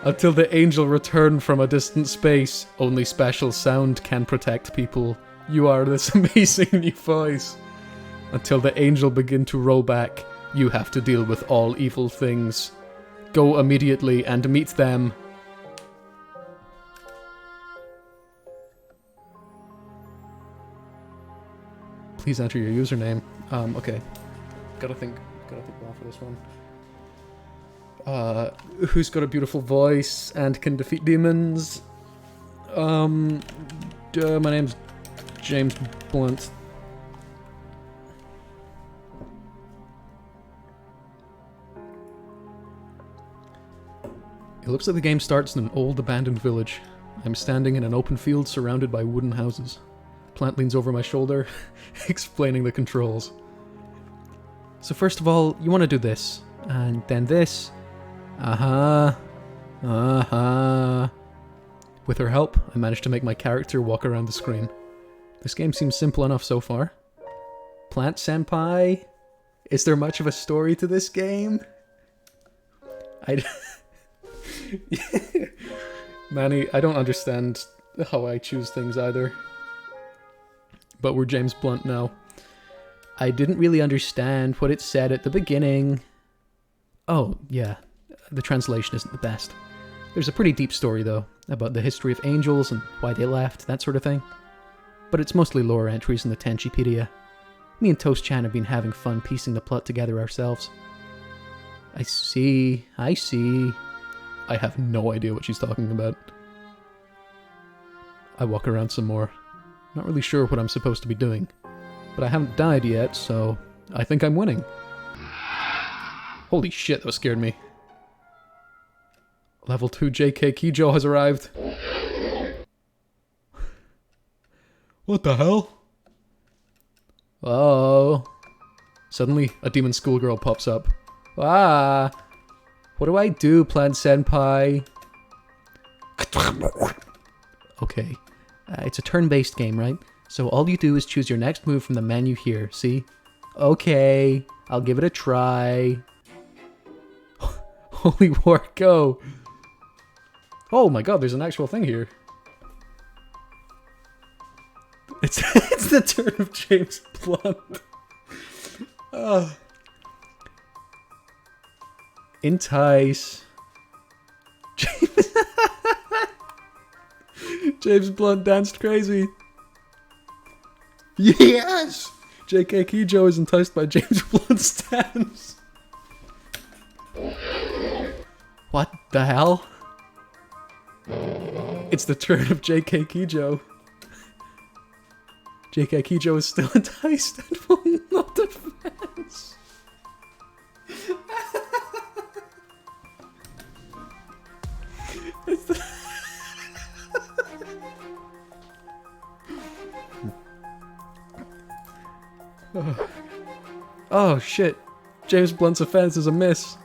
Speaker 1: Until the angel returned from a distant space, only special sound can protect people. You are this amazing new voice. Until the angel begin to roll back, you have to deal with all evil things. Go immediately and meet them. Please enter your username. Okay. Gotta think well for this one. Who's got a beautiful voice and can defeat demons? My name's James Blunt. It looks like the game starts in an old abandoned village. I'm standing in an open field surrounded by wooden houses. Plant leans over my shoulder, explaining the controls. So first of all, you want to do this, and then this. With her help, I managed to make my character walk around the screen. This game seems simple enough so far. Plant Senpai? Is there much of a story to this game? Manny, I don't understand how I choose things either. But we're James Blunt now. I didn't really understand what it said at the beginning. Oh, yeah. The translation isn't the best. There's a pretty deep story, though, about the history of angels and why they left, that sort of thing. But it's mostly lore entries in the Tenshipedia. Me and Toast-chan have been having fun piecing the plot together ourselves. I see. I have no idea what she's talking about. I walk around some more. Not really sure what I'm supposed to be doing. But I haven't died yet, so I think I'm winning. Holy shit, that scared me. Level 2 JK Kijo has arrived. What the hell? Oh. Suddenly, a demon schoolgirl pops up. Ah! What do I do, Plant Senpai? Okay. It's a turn-based game, right? So all you do is choose your next move from the menu here, see? Okay, I'll give it a try. Holy war, go! Oh my god, there's an actual thing here. It's, it's the turn of James Blunt. Entice. James Blunt danced crazy. Yes! J.K. Keyjo is enticed by James Blunt's dance. What the hell? It's the turn of J.K. Keyjo. J.K. Keyjo is still enticed and will not advance. It's the oh shit. James Blunt's offense is a miss.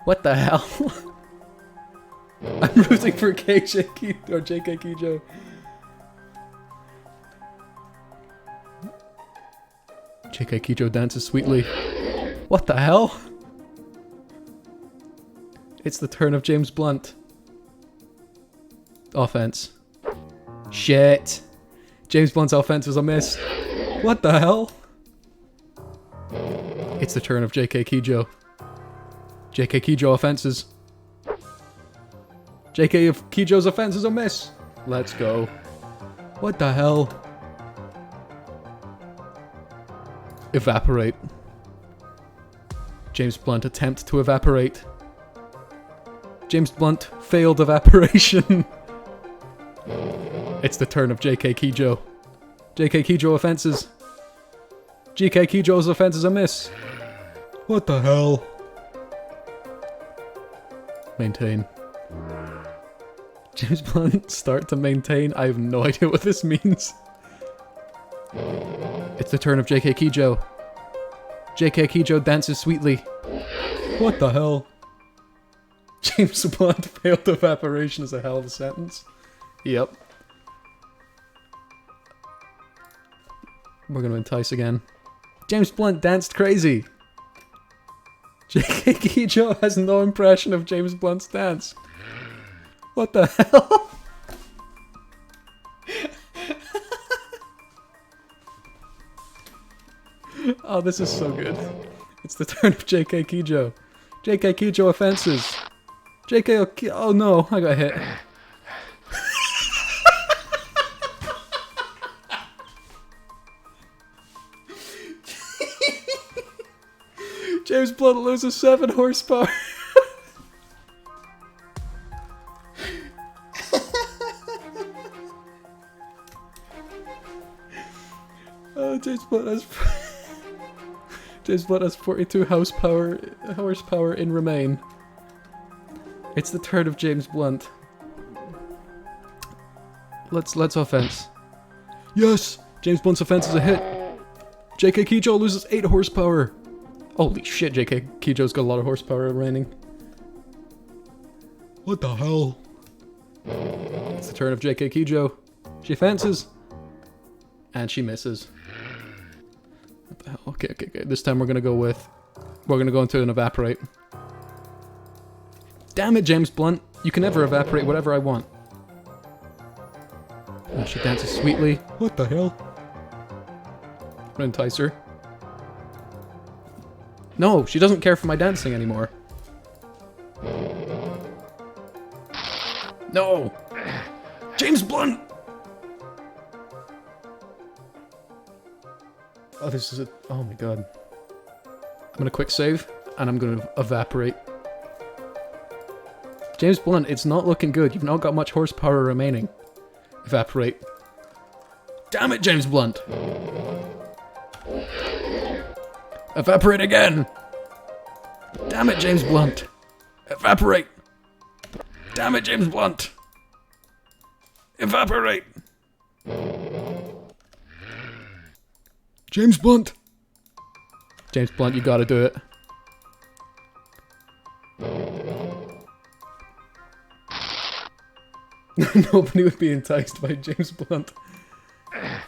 Speaker 1: What the hell? I'm rooting for KJ Keyjo or JK Keyjo. JK Keyjo dances sweetly. What the hell? It's the turn of James Blunt. Offense. Shit. James Blunt's offense was a miss. What the hell? It's the turn of JK Keyjo. JK Keyjo offenses. JK Keyjo's offense is a miss. Let's go. What the hell? Evaporate. James Blunt attempt to evaporate. James Blunt failed evaporation. It's the turn of JK Keyjo. JK Keyjo offenses. JK Keyjo's offense is a miss. What the hell? Maintain. James Blunt start to maintain. I have no idea what this means. It's the turn of JK Keyjo. JK Keyjo dances sweetly. What the hell? James Blunt failed evaporation is a hell of a sentence. Yep. We're gonna entice again. James Blunt danced crazy. JK Keyjo has no impression of James Blunt's dance. What the hell? Oh, this is so good. It's the turn of JK Keyjo. JK Keyjo offenses. JK oh no, I got hit. James Blunt loses 7 horsepower. Oh, James Blunt has 42 horsepower in remain. It's the turn of James Blunt. Let's offense. Yes! James Blunt's offense is a hit. JK Keyjo loses 8 horsepower. Holy shit, JK Keyjo's got a lot of horsepower remaining. What the hell? It's the turn of JK Keyjo. She fences. And she misses. What the hell? Okay. This time we're gonna go into an evaporate. Damn it, James Blunt. You can never evaporate whatever I want. Oh, she dances sweetly. What the hell? I'm gonna entice her. No, she doesn't care for my dancing anymore. No! James Blunt! Oh, this is oh my god. I'm gonna quick save, and I'm gonna evaporate. James Blunt, it's not looking good. You've not got much horsepower remaining. Evaporate. Damn it, James Blunt! Evaporate again! Damn it, James Blunt! Evaporate! Damn it, James Blunt! Evaporate! James Blunt! James Blunt, you gotta do it. Nobody would be enticed by James Blunt.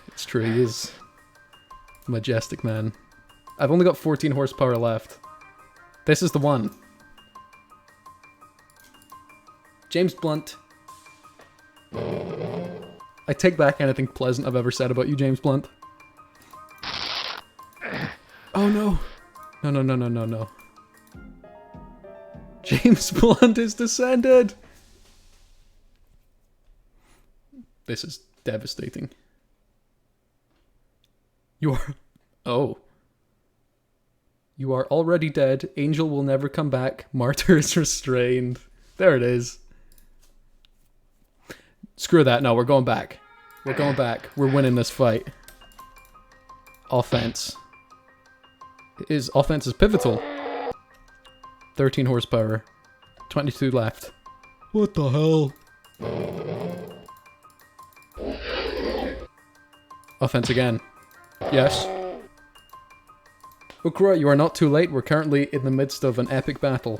Speaker 1: It's true, he is a majestic man. I've only got 14 horsepower left. This is the one. James Blunt. I take back anything pleasant I've ever said about you, James Blunt. Oh no. No. James Blunt is descended! This is devastating. You are... Oh. You are already dead. Angel will never come back. Martyr is restrained. There it is. Screw that. No, we're going back. We're going back. We're winning this fight. Offense. Offense is pivotal. 13 horsepower. 22 left. What the hell? Offense again. Yes. Ukra, you are not too late. We're currently in the midst of an epic battle.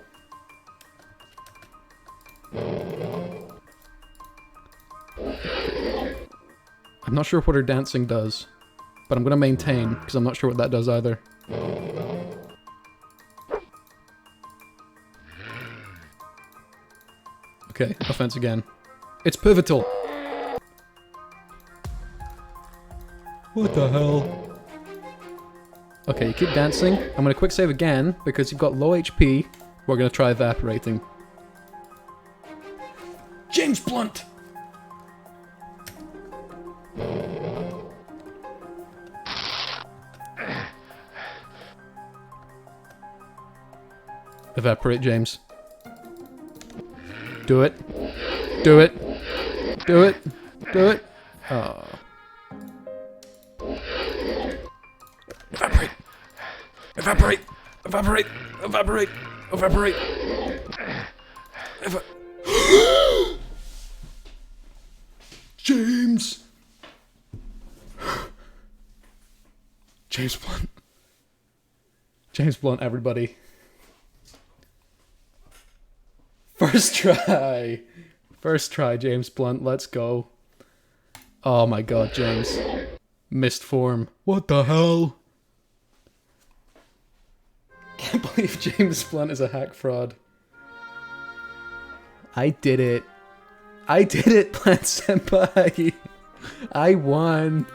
Speaker 1: I'm not sure what her dancing does, but I'm going to maintain, because I'm not sure what that does either. Okay, offense again. It's pivotal! What the hell? Okay, you keep dancing. I'm gonna quick save again, because you've got low HP. We're gonna try evaporating. James Blunt! Evaporate, James. Do it. Do it. Do it. Do it. Oh. Evaporate. Evaporate. Evaporate. Evaporate. Evaporate. James. James Blunt. James Blunt, everybody. First try. First try, James Blunt. Let's go. Oh my god, James. Missed form. What the hell? Can't believe James Blunt is a hack fraud. I did it. I did it, Plant Senpai. I won.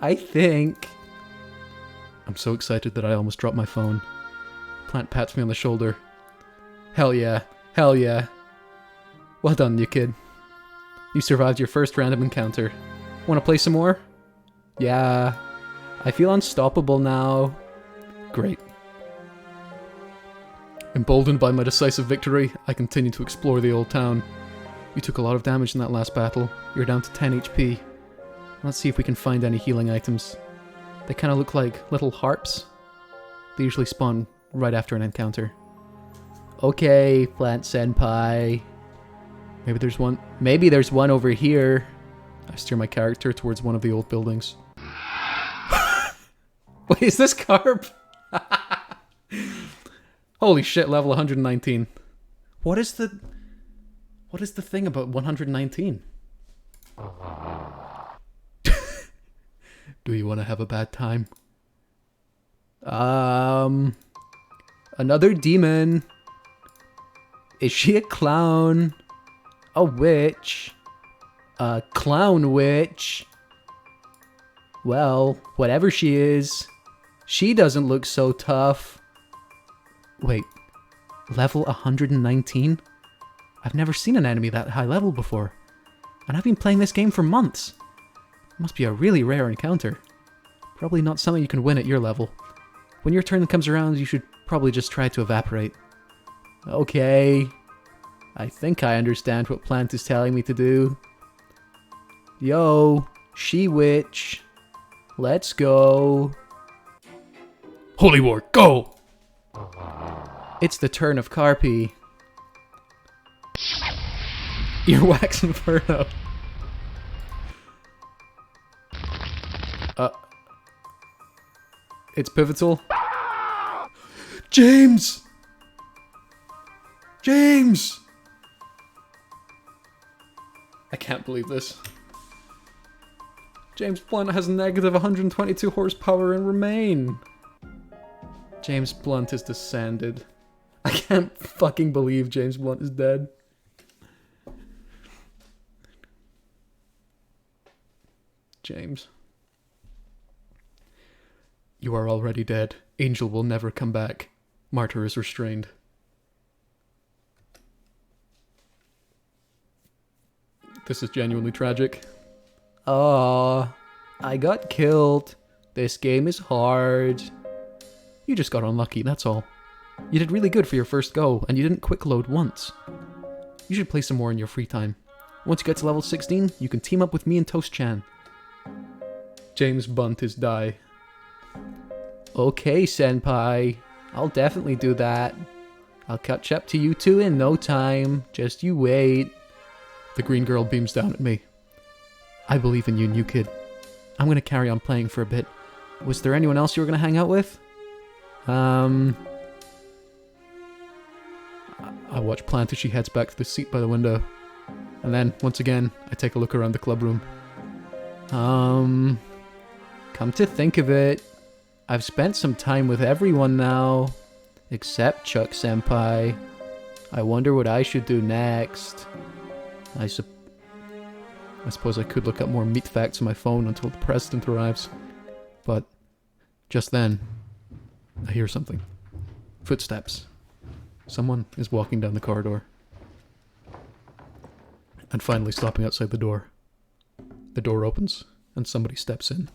Speaker 1: I think. I'm so excited that I almost dropped my phone. Plant pats me on the shoulder. Hell yeah. Hell yeah. Well done, you kid. You survived your first random encounter. Wanna play some more? Yeah. I feel unstoppable now. Great. Emboldened by my decisive victory, I continue to explore the old town. You took a lot of damage in that last battle. You're down to 10 HP. Let's see if we can find any healing items. They kind of look like little harps. They usually spawn right after an encounter. Okay, Plant Senpai. Maybe there's one. Maybe there's one over here. I steer my character towards one of the old buildings. Wait, is this Carp? Holy shit, level 119. What is the thing about 119? Do you want to have a bad time? Another demon. Is she a clown? A witch? A clown witch? Well, whatever she is, she doesn't look so tough. Wait, level 119? I've never seen an enemy that high level before. And I've been playing this game for months. It must be a really rare encounter. Probably not something you can win at your level. When your turn comes around, you should probably just try to evaporate. Okay. I think I understand what Plant is telling me to do. Yo, she-witch. Let's go. Holy War, go! It's the turn of Carpi. Earwax Inferno. It's pivotal. James! James! I can't believe this. James Blunt has negative 122 horsepower and remain. James Blunt is descended. I can't fucking believe James Blunt is dead. James. You are already dead. Angel will never come back. Martyr is restrained. This is genuinely tragic. I got killed. This game is hard. You just got unlucky, that's all. You did really good for your first go, and you didn't quick load once. You should play some more in your free time. Once you get to level 16, you can team up with me and Toast-chan. James bunt his die. Okay, senpai. I'll definitely do that. I'll catch up to you two in no time. Just you wait. The green girl beams down at me. I believe in you, new kid. I'm gonna carry on playing for a bit. Was there anyone else you were gonna hang out with? I watch Plant as she heads back to the seat by the window. And then, once again, I take a look around the club room. Come to think of it, I've spent some time with everyone now. Except Chuck senpai. I wonder what I should do next. I suppose I could look up more meat facts on my phone until the president arrives. But just then, I hear something. Footsteps. Someone is walking down the corridor. And finally stopping outside the door. The door opens, and somebody steps in.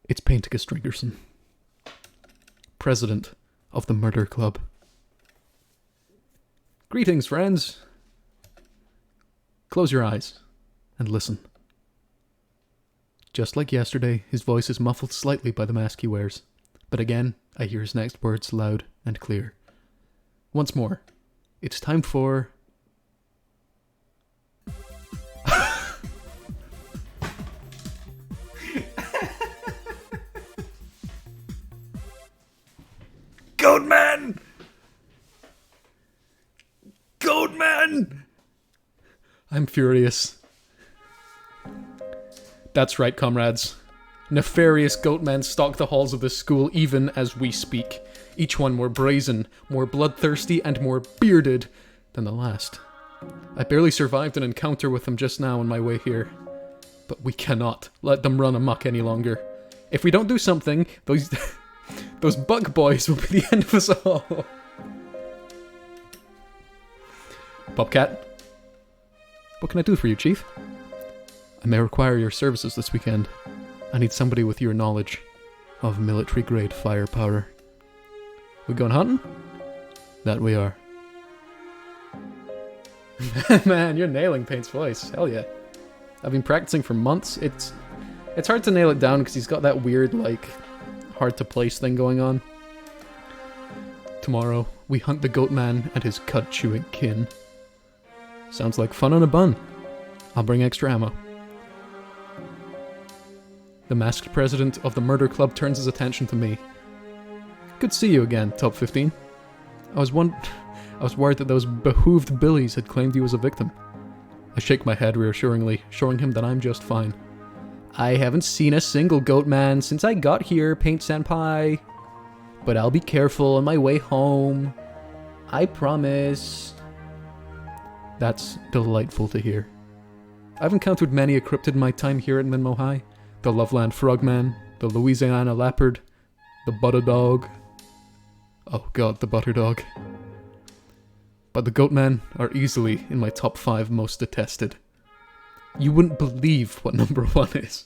Speaker 1: It's Painticus Stringerson, president of the Murder Club. Greetings, friends. Close your eyes and listen. Just like yesterday, his voice is muffled slightly by the mask he wears. But again, I hear his next words loud and clear. Once more, it's time for... Goatman! Goatman! I'm furious. That's right, comrades. Nefarious goatmen stalk the halls of this school even as we speak. Each one more brazen, more bloodthirsty, and more bearded than the last. I barely survived an encounter with them just now on my way here. But we cannot let them run amok any longer. If we don't do something, those bug boys will be the end of us all. Bobcat? What can I do for you, Chief? I may require your services this weekend. I need somebody with your knowledge of military-grade firepower. We going hunting? That we are. Man, you're nailing Paint's voice. Hell yeah. I've been practicing for months. It's hard to nail it down because he's got that weird, like, hard-to-place thing going on. Tomorrow, we hunt the Goatman and his cud-chewing kin. Sounds like fun on a bun. I'll bring extra ammo. The masked president of the murder club turns his attention to me. Good to see you again, Top 15. I was worried that those behooved billies had claimed you as a victim. I shake my head reassuringly, showing him that I'm just fine. I haven't seen a single Goatman since I got here, Paint-senpai. But I'll be careful on my way home. I promise. That's delightful to hear. I've encountered many a cryptid in my time here at Minmo High. The Loveland Frogman, the Louisiana Leopard, the Butter Dog. Oh god, the Butter Dog. But the Goatmen are easily in my top 5 most detested. You wouldn't believe what number 1 is.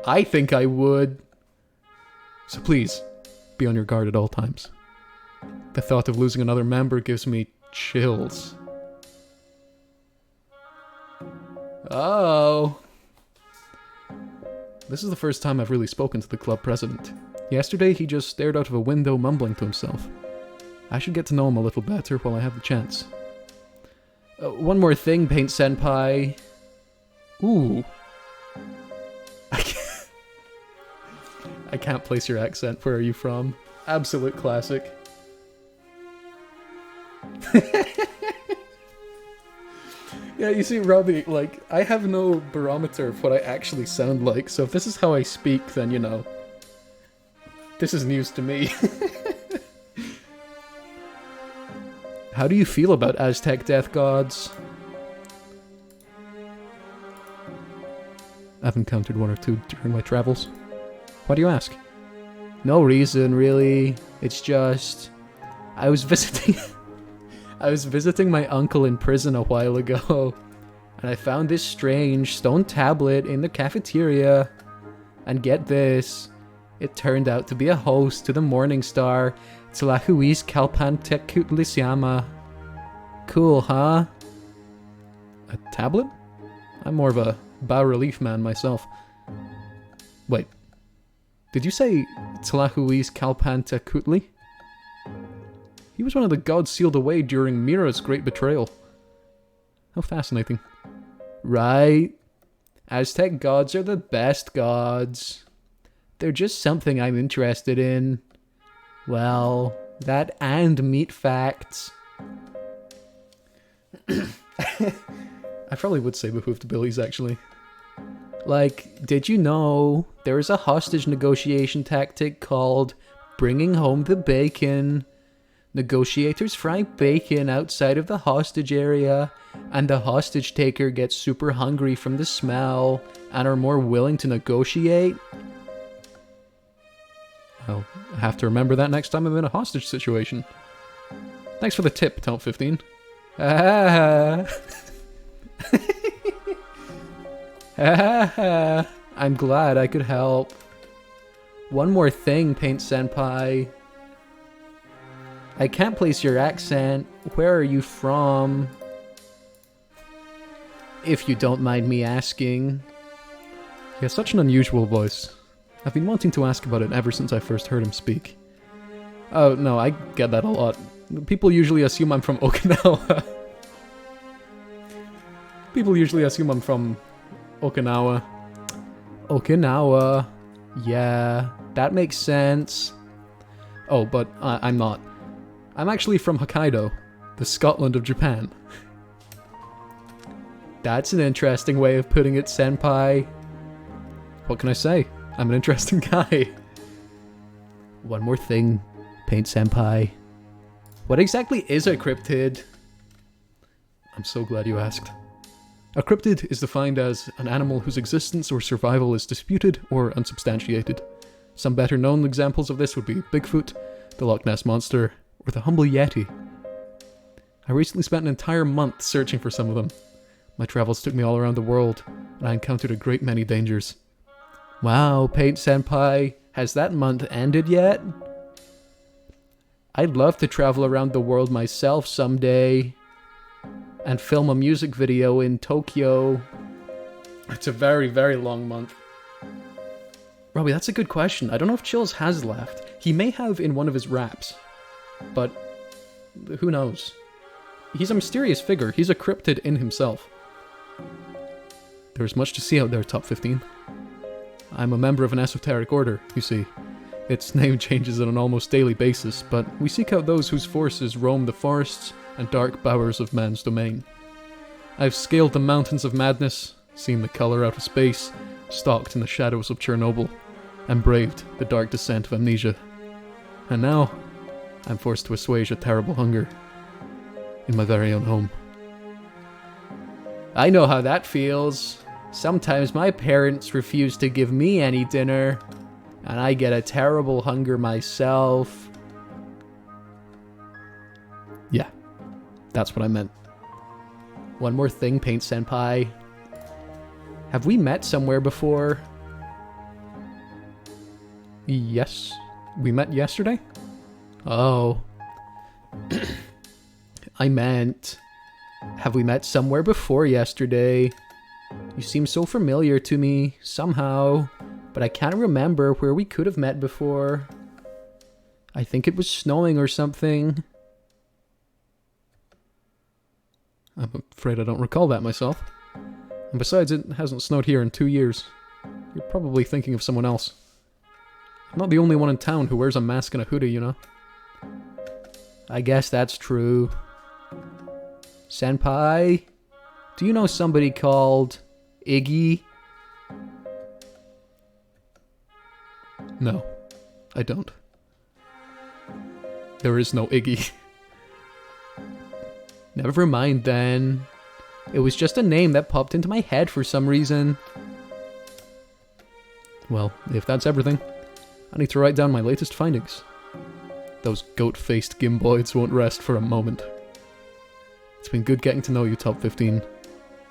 Speaker 1: I think I would. So please, be on your guard at all times. The thought of losing another member gives me chills. Oh. This is the first time I've really spoken to the club president. Yesterday, he just stared out of a window mumbling to himself. I should get to know him a little better while I have the chance. One more thing, Paint-senpai. Ooh. I can't place your accent. Where are you from? Absolute classic. Yeah, you see, Robbie, like, I have no barometer of what I actually sound like, so if this is how I speak, then, you know, this is news to me. How do you feel about Aztec death gods? I've encountered one or two during my travels. Why do you ask? No reason, really. It's just... I was visiting... I was visiting my uncle in prison a while ago, and I found this strange stone tablet in the cafeteria. And get this, it turned out to be a host to the Morning Star, Tlahuis Kalpantekutlisiama. Cool, huh? A tablet? I'm more of a bas-relief man myself. Wait, did you say Tlahuis Kalpantekutli? He was one of the gods sealed away during Mira's great betrayal. How fascinating. Right. Aztec gods are the best gods. They're just something I'm interested in. Well, that and meat facts. I probably would say behooved Billy's, actually. Like, did you know there is a hostage negotiation tactic called bringing home the bacon? Negotiators fry bacon outside of the hostage area, and the hostage taker gets super hungry from the smell and are more willing to negotiate. I'll have to remember that next time I'm in a hostage situation. Thanks for the tip, Telt 15. I'm glad I could help. One more thing, Paint Senpai. I can't place your accent. Where are you from? If you don't mind me asking. He has such an unusual voice. I've been wanting to ask about it ever since I first heard him speak. Oh, no, I get that a lot. People usually assume I'm from Okinawa. People usually assume I'm from Okinawa. Okinawa. Yeah, that makes sense. Oh, but I'm not. I'm actually from Hokkaido, the Scotland of Japan. That's an interesting way of putting it, Senpai. What can I say? I'm an interesting guy. One more thing, Paint Senpai. What exactly is a cryptid? I'm so glad you asked. A cryptid is defined as an animal whose existence or survival is disputed or unsubstantiated. Some better known examples of this would be Bigfoot, the Loch Ness Monster, or the humble Yeti. I recently spent an entire month searching for some of them. My travels took me all around the world, and I encountered a great many dangers. Wow, Paint Senpai, has that month ended yet? I'd love to travel around the world myself someday, and film a music video in Tokyo. It's a very, very long month. Robbie, that's a good question. I don't know if Chills has left. He may have in one of his raps. But who knows? He's a mysterious figure. He's a cryptid in himself. There's much to see out there, Top 15. I'm a member of an esoteric order, you see. Its name changes on an almost daily basis, but we seek out those whose forces roam the forests and dark bowers of man's domain. I've scaled the mountains of madness, seen the color out of space, stalked in the shadows of Chernobyl, and braved the dark descent of amnesia. And now, I'm forced to assuage a terrible hunger in my very own home. I know how that feels. Sometimes my parents refuse to give me any dinner, and I get a terrible hunger myself. Yeah, that's what I meant. One more thing, Paint Senpai. Have we met somewhere before? Yes, we met yesterday? Oh. I meant, have we met somewhere before yesterday? You seem so familiar to me, somehow, but I can't remember where we could have met before. I think it was snowing or something. I'm afraid I don't recall that myself. And besides, it hasn't snowed here in 2 years. You're probably thinking of someone else. I'm not the only one in town who wears a mask and a hoodie, you know? I guess that's true. Senpai, do you know somebody called Iggy? No, I don't. There is no Iggy. Never mind then. It was just a name that popped into my head for some reason. Well, if that's everything, I need to write down my latest findings. Those goat-faced gimboids won't rest for a moment. It's been good getting to know you, Top 15.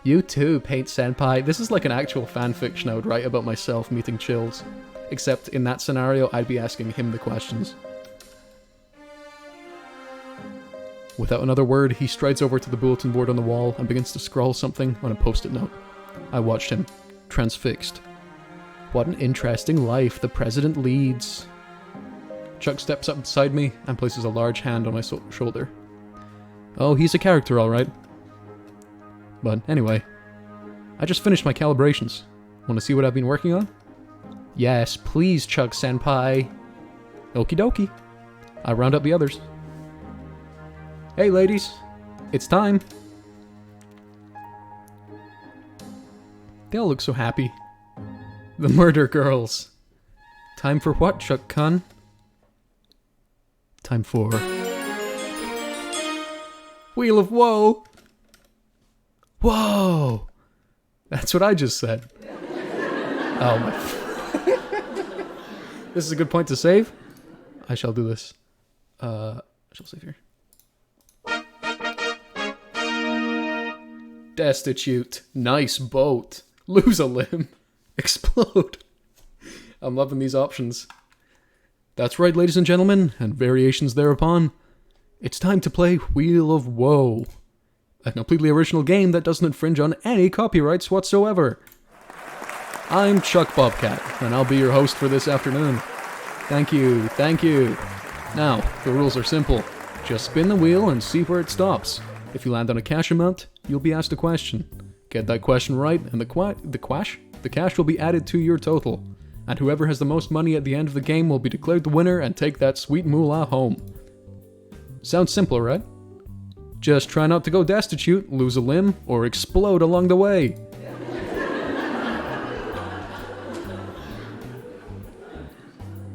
Speaker 1: You too, Paint Senpai. This is like an actual fanfiction I would write about myself meeting Chills. Except in that scenario, I'd be asking him the questions. Without another word, he strides over to the bulletin board on the wall and begins to scrawl something on a post-it note. I watched him, transfixed. What an interesting life the president leads. Chuck steps up beside me and places a large hand on my shoulder. Oh, he's a character, alright. But anyway, I just finished my calibrations. Want to see what I've been working on? Yes, please, Chuck Senpai. Okie dokie. I round up the others. Hey, ladies. It's time. They all look so happy. The murder girls. Time for what, Chuck-kun? Time for... Wheel of Woe! Whoa! That's what I just said. Oh my... This is a good point to save. I shall do this. I shall save here. Destitute. Nice boat. Lose a limb. Explode. I'm loving these options. That's right, ladies and gentlemen, and variations thereupon. It's time to play Wheel of Woe. A completely original game that doesn't infringe on any copyrights whatsoever. I'm Chuck Bobcat, and I'll be your host for this afternoon. Thank you, thank you. Now, the rules are simple. Just spin the wheel and see where it stops. If you land on a cash amount, you'll be asked a question. Get that question right, and the cash will be added to your total. And whoever has the most money at the end of the game will be declared the winner and take that sweet moolah home. Sounds simple, right? Just try not to go destitute, lose a limb, or explode along the way.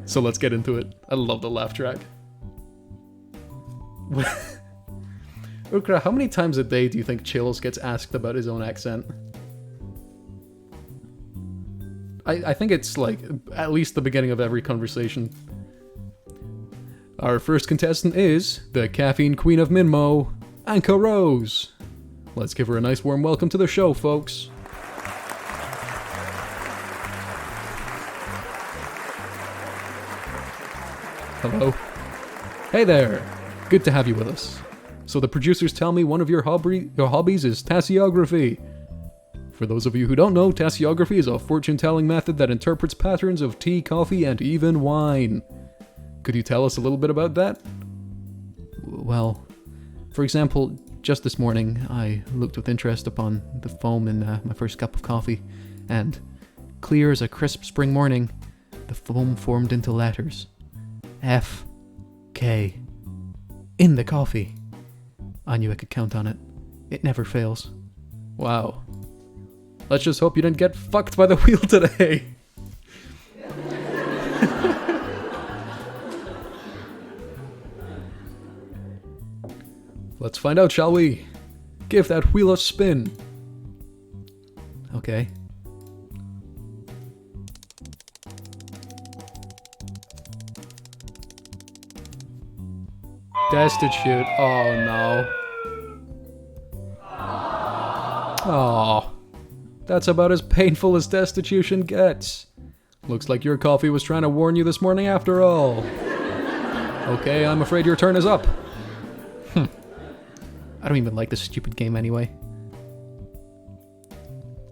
Speaker 1: So let's get into it. I love the laugh track. Ukra, how many times a day do you think Chills gets asked about his own accent? I think it's like at least the beginning of every conversation. Our first contestant is the caffeine queen of Minmo, Anka Rose. Let's give her a nice warm welcome to the show, folks. Hello. Hey there. Good to have you with us. So the producers tell me one of your hobbies is tasseography. For those of you who don't know, tasseography is a fortune-telling method that interprets patterns of tea, coffee, and even wine. Could you tell us a little bit about that? Well, for example, just this morning, I looked with interest upon the foam in my first cup of coffee, and clear as a crisp spring morning, the foam formed into letters. F. K. In the coffee. I knew I could count on it. It never fails. Wow. Let's just hope you didn't get fucked by the wheel today. Let's find out, shall we? Give that wheel a spin. Okay. Destitute. Oh no. Oh. That's about as painful as destitution gets. Looks like your coffee was trying to warn you this morning after all. Okay, I'm afraid your turn is up. I don't even like this stupid game anyway.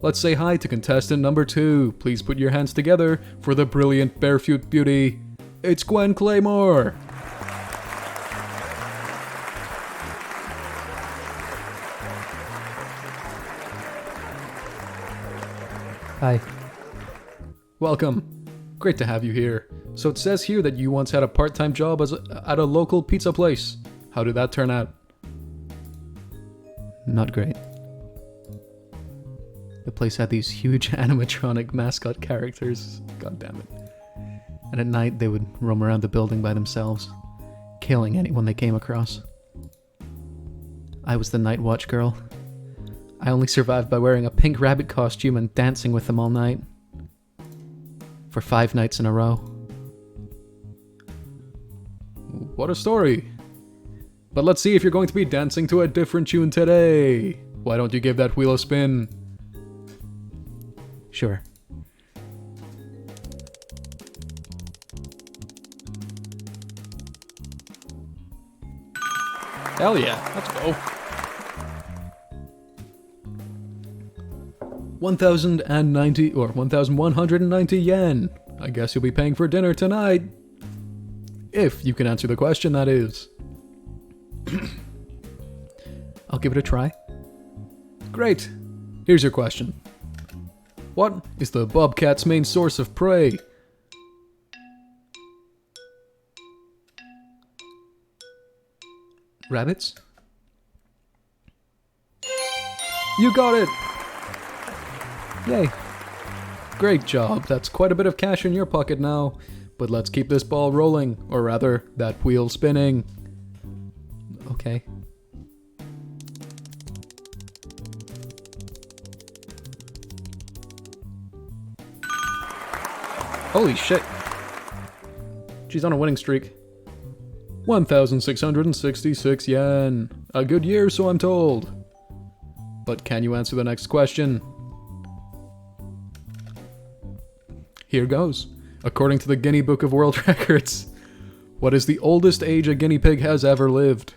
Speaker 1: Let's say hi to contestant number 2. Please put your hands together for the brilliant barefoot beauty. It's Gwen Claymore. Hi. Welcome. Great to have you here. So it says here that you once had a part-time job at a local pizza place. How did that turn out? Not great. The place had these huge animatronic mascot characters. God damn it. And at night they would roam around the building by themselves, killing anyone they came across. I was the night watch girl. I only survived by wearing a pink rabbit costume and dancing with them all night. for 5 nights in a row. What a story. But let's see if you're going to be dancing to a different tune today. Why don't you give that wheel a spin? Sure. Hell yeah, let's go. 1,090 or 1,190 yen. I guess you'll be paying for dinner tonight. If you can answer the question, that is. I'll give it a try. Great. Here's your question. What is the bobcat's main source of prey? Rabbits? You got it! Yay. Great job. That's quite a bit of cash in your pocket now. But let's keep this ball rolling. Or rather, that wheel spinning. Okay. Holy shit. She's on a winning streak. 1,666 yen. A good year, so I'm told. But can you answer the next question? Here goes. According to the Guinea Book of World Records, what is the oldest age a guinea pig has ever lived?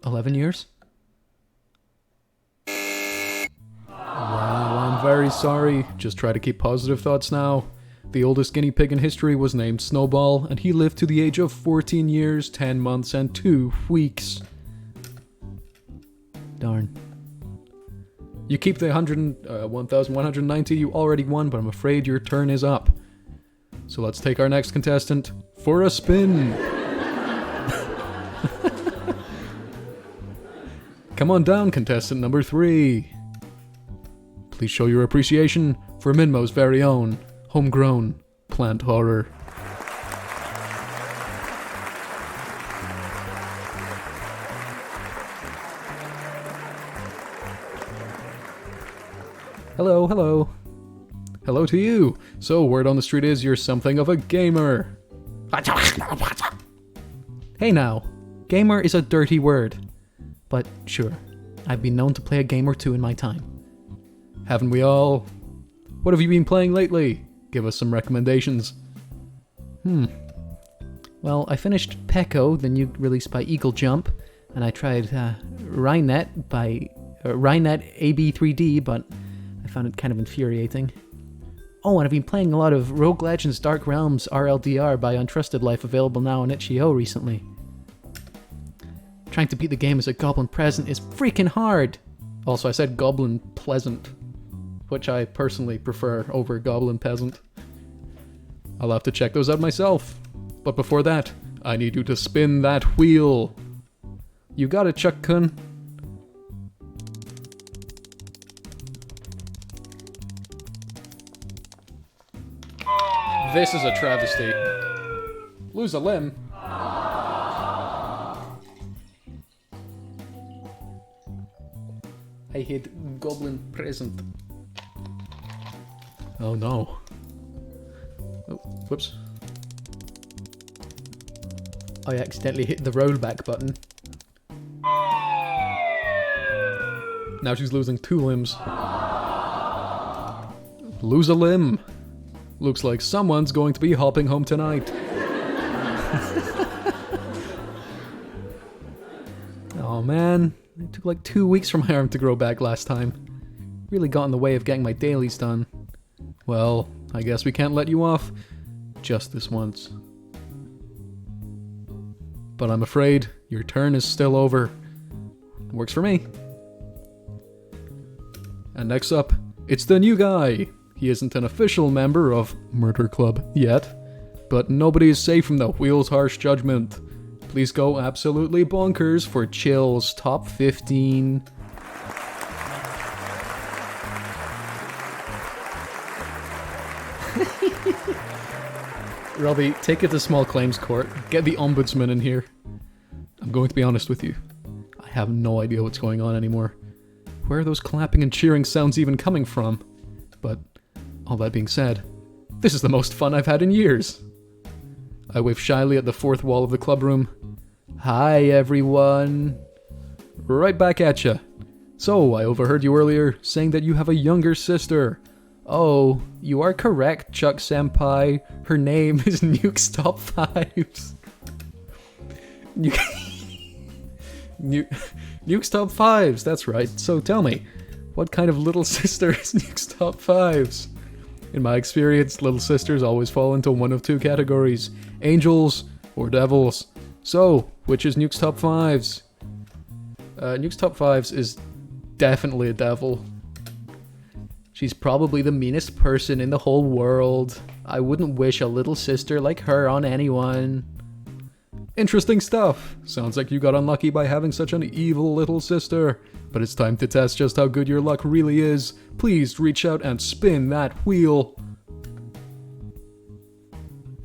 Speaker 1: $11 Wow, I'm very sorry. Just try to keep positive thoughts now. The oldest guinea pig in history was named Snowball, and he lived to the age of 14 years, 10 months, and 2 weeks. Darn. You keep the 1,190 you already won, but I'm afraid your turn is up. So let's take our next contestant for a spin. Come on down, contestant number 3. Please show your appreciation for Minmo's very own homegrown plant horror. Hello, hello. Hello to you. So, word on the street is you're something of a gamer. Hey now, gamer is a dirty word. But sure, I've been known to play a game or two in my time. Haven't we all? What have you been playing lately? Give us some recommendations. Well, I finished Pecco, the new release by Eagle Jump, and I tried Rhinet by Rhinet AB3D, but I found it kind of infuriating. Oh, and I've been playing a lot of Rogue Legends Dark Realms RLDR by Untrusted Life, available now on itch.io recently. Trying to beat the game as a Goblin Present is freaking hard! Also, I said Goblin Pleasant, which I personally prefer over Goblin Peasant. I'll have to check those out myself. But before that, I need you to spin that wheel. You got it, Chuck-kun. This is a travesty. Lose a limb. I hit Goblin Present. Oh no. Oh, whoops. I accidentally hit the rollback button. Now she's losing 2 limbs. Lose a limb. Looks like someone's going to be hopping home tonight. Oh man, it took like 2 weeks for my arm to grow back last time. Really got in the way of getting my dailies done. Well, I guess we can't let you off just this once. But I'm afraid your turn is still over. Works for me. And next up, it's the new guy. He isn't an official member of Murder Club yet, but nobody is safe from the wheel's harsh judgment. Please go absolutely bonkers for Chill's Top 15. Robbie, take it to small claims court. Get the ombudsman in here. I'm going to be honest with you. I have no idea what's going on anymore. Where are those clapping and cheering sounds even coming from? But, all that being said, this is the most fun I've had in years. I wave shyly at the fourth wall of the club room. Hi, everyone. Right back at ya. So, I overheard you earlier saying that you have a younger sister. Oh, you are correct, Chuck Senpai. Her name is Nuke's Top 5s. Nuke's Top 5s, that's right. So tell me, what kind of little sister is Nuke's Top 5s? In my experience, little sisters always fall into one of two categories. Angels or devils. So, which is Nuke's Top 5s? Nuke's Top 5s is definitely a devil. She's probably the meanest person in the whole world. I wouldn't wish a little sister like her on anyone. Interesting stuff. Sounds like you got unlucky by having such an evil little sister. But it's time to test just how good your luck really is. Please reach out and spin that wheel.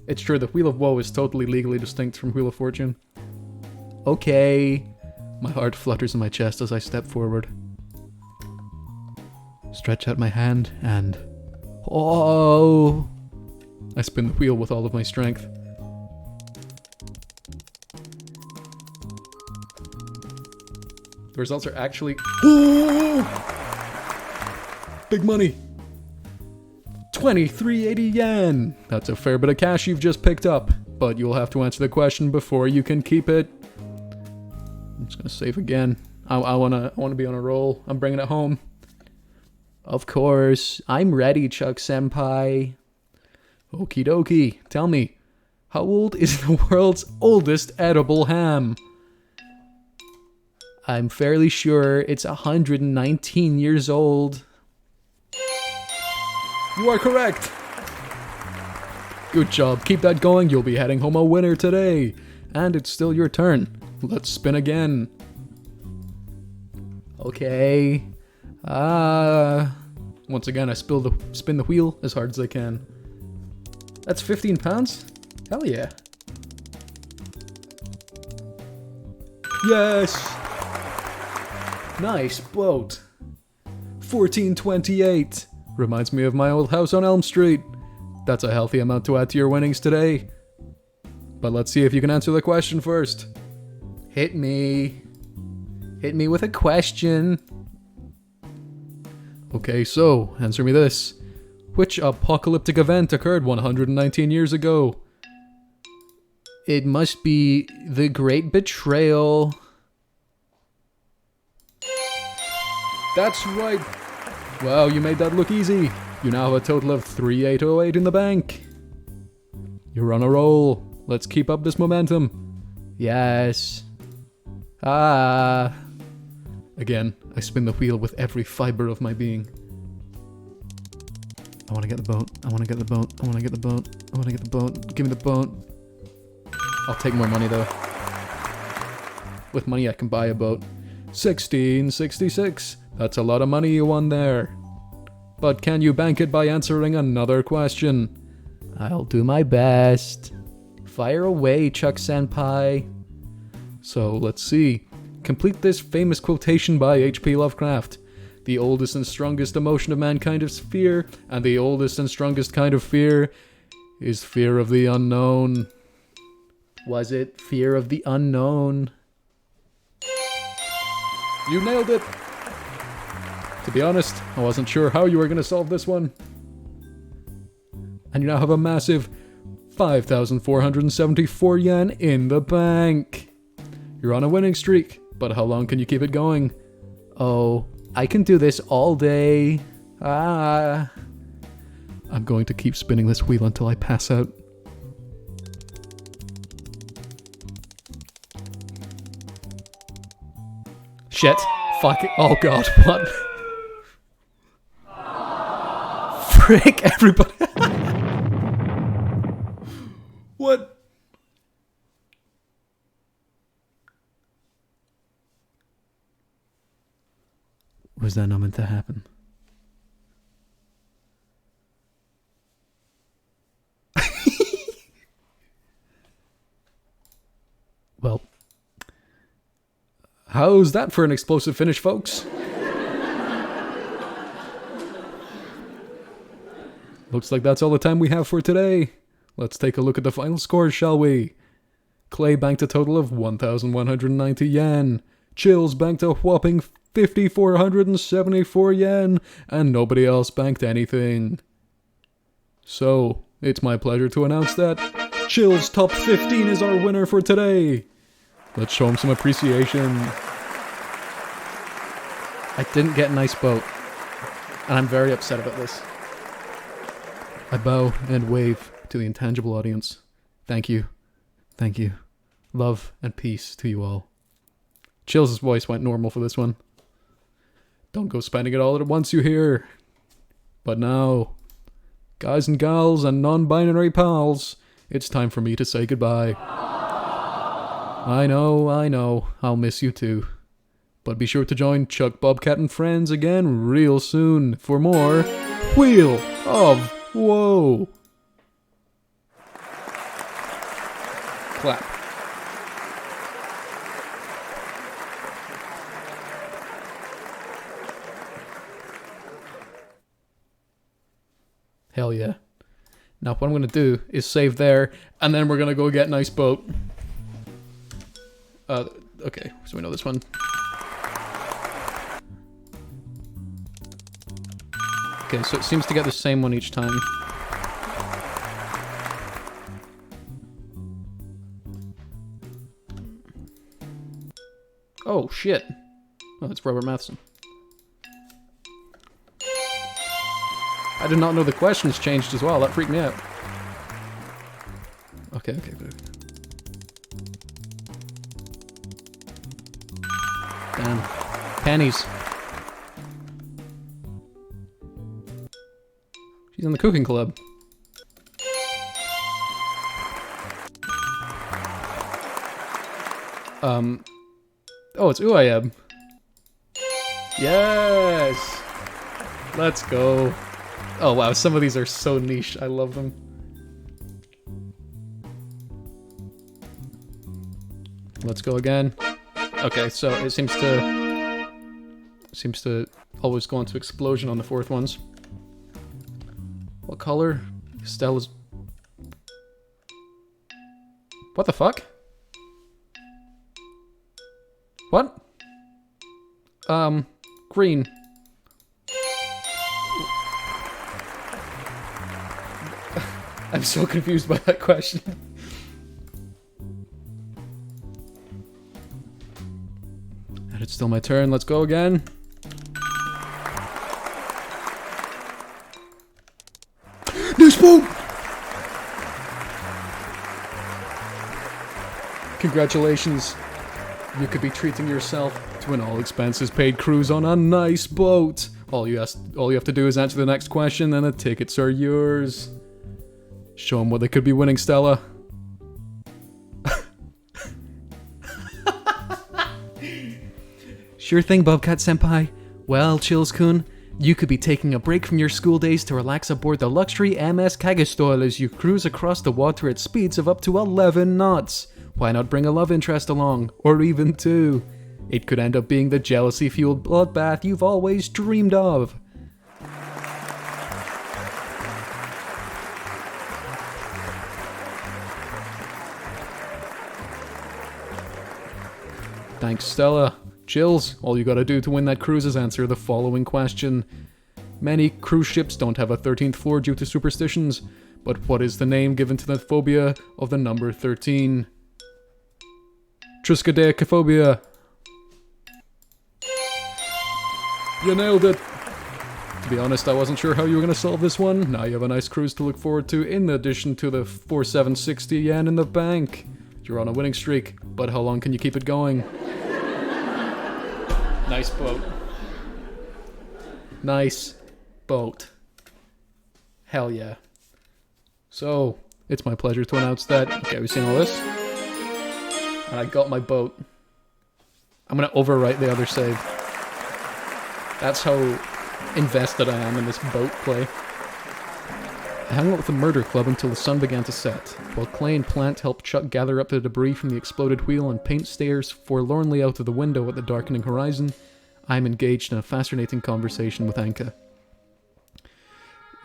Speaker 1: It's true, the Wheel of Woe is totally legally distinct from Wheel of Fortune. Okay. My heart flutters in my chest as I step forward. Stretch out my hand and... Oh! I spin the wheel with all of my strength. The results are actually... Oh! Big money! 2380 yen! That's a fair bit of cash you've just picked up, but you'll have to answer the question before you can keep it. I'm just gonna save again. I wanna be on a roll. I'm bringing it home. Of course. I'm ready, Chuck Senpai. Okie dokie. Tell me, how old is the world's oldest edible ham? I'm fairly sure it's 119 years old. You are correct! Good job. Keep that going. You'll be heading home a winner today. And it's still your turn. Let's spin again. Okay. Once again, I spin the wheel as hard as I can. That's £15? Hell yeah. Yes! Nice boat. 1428. Reminds me of my old house on Elm Street. That's a healthy amount to add to your winnings today. But let's see if you can answer the question first. Hit me. Hit me with a question. Okay, so, answer me this. Which apocalyptic event occurred 119 years ago? It must be the Great Betrayal. That's right. Wow, you made that look easy. You now have a total of 3808 in the bank. You're on a roll. Let's keep up this momentum. Yes. Again, I spin the wheel with every fiber of my being. I want to get the boat. I want to get the boat. I want to get the boat. I want to get the boat. Give me the boat. I'll take more money though. With money I can buy a boat. 1666. That's a lot of money you won there. But can you bank it by answering another question? I'll do my best. Fire away, Chuck Senpai. So, let's see. Complete this famous quotation by H.P. Lovecraft. The oldest and strongest emotion of mankind is fear, and the oldest and strongest kind of fear is fear of the unknown. Was it fear of the unknown? You nailed it! To be honest, I wasn't sure how you were going to solve this one. And you now have a massive 5,474 yen in the bank. You're on a winning streak, but how long can you keep it going? Oh, I can do this all day. I'm going to keep spinning this wheel until I pass out. Shit. Fuck it. Oh god, what? Frick, everybody. What? Was that not meant to happen? Well, how's that for an explosive finish, folks? Looks like that's all the time we have for today. Let's take a look at the final scores, shall we? Clay banked a total of 1,190 yen. Chills banked a whopping 5,474 yen. And nobody else banked anything. So, it's my pleasure to announce that Chill's Top 15 is our winner for today. Let's show him some appreciation. I didn't get a nice boat. And I'm very upset about this. I bow and wave to the intangible audience. Thank you. Thank you. Love and peace to you all. Chills' voice went normal for this one. Don't go spending it all at once, you hear. But now, guys and gals and non-binary pals, it's time for me to say goodbye. I know, I'll miss you too. But be sure to join Chuck, Bobcat and Friends again real soon for more Wheel of Whoa. Clap. Hell yeah. Now what I'm going to do is save there, and then we're going to go get Nice Boat. Okay, so we know this one. Okay, so it seems to get the same one each time. Oh, shit. Oh, it's Robert Matheson. I did not know the questions changed as well. That freaked me out. Okay. Damn. Pennies. She's in the cooking club. Oh, it's Uayab. Yes! Let's go. Oh wow, some of these are so niche. I love them. Let's go again. Okay, so it seems to always go into explosion on the fourth ones. What color? Stella's... What the fuck? What? Green. I'm so confused by that question. And it's still my turn. Let's go again. Nice boat! Congratulations. You could be treating yourself to an all-expenses-paid cruise on a nice boat. All you have to do is answer the next question, and the tickets are yours. Show them what they could be winning, Stella. Sure thing, Bobcat-senpai. Well, Chills-kun, you could be taking a break from your school days to relax aboard the luxury MS Kagestol as you cruise across the water at speeds of up to 11 knots. Why not bring a love interest along? Or even two? It could end up being the jealousy-fueled bloodbath you've always dreamed of. Thanks, Stella. Chills, all you gotta do to win that cruise is answer the following question. Many cruise ships don't have a 13th floor due to superstitions, but what is the name given to the phobia of the number 13? Triskaidekaphobia. You nailed it. To be honest, I wasn't sure how you were going to solve this one. Now you have a nice cruise to look forward to in addition to the 4,760 yen in the bank. You're on a winning streak, but how long can you keep it going? Nice boat. Nice boat. Hell yeah. So, it's my pleasure to announce that. Okay, we've seen all this. And I got my boat. I'm going to overwrite the other save. That's how invested I am in this boat play. I hung out with the murder club until the sun began to set, while Clay and Plant helped Chuck gather up the debris from the exploded wheel and paint stares forlornly out of the window at the darkening horizon. I'm engaged in a fascinating conversation with Anka.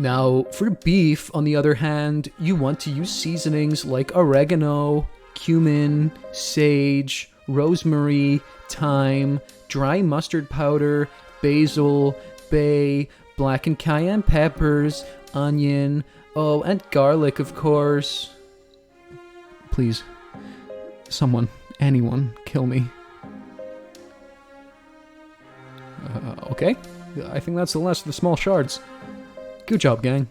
Speaker 1: Now, for beef, on the other hand, you want to use seasonings like oregano, cumin, sage, rosemary, thyme, dry mustard powder, basil, bay, black and cayenne peppers, onion, oh, and garlic, of course. Please, someone, anyone, kill me. Okay, I think that's the last of the small shards. Good job, gang.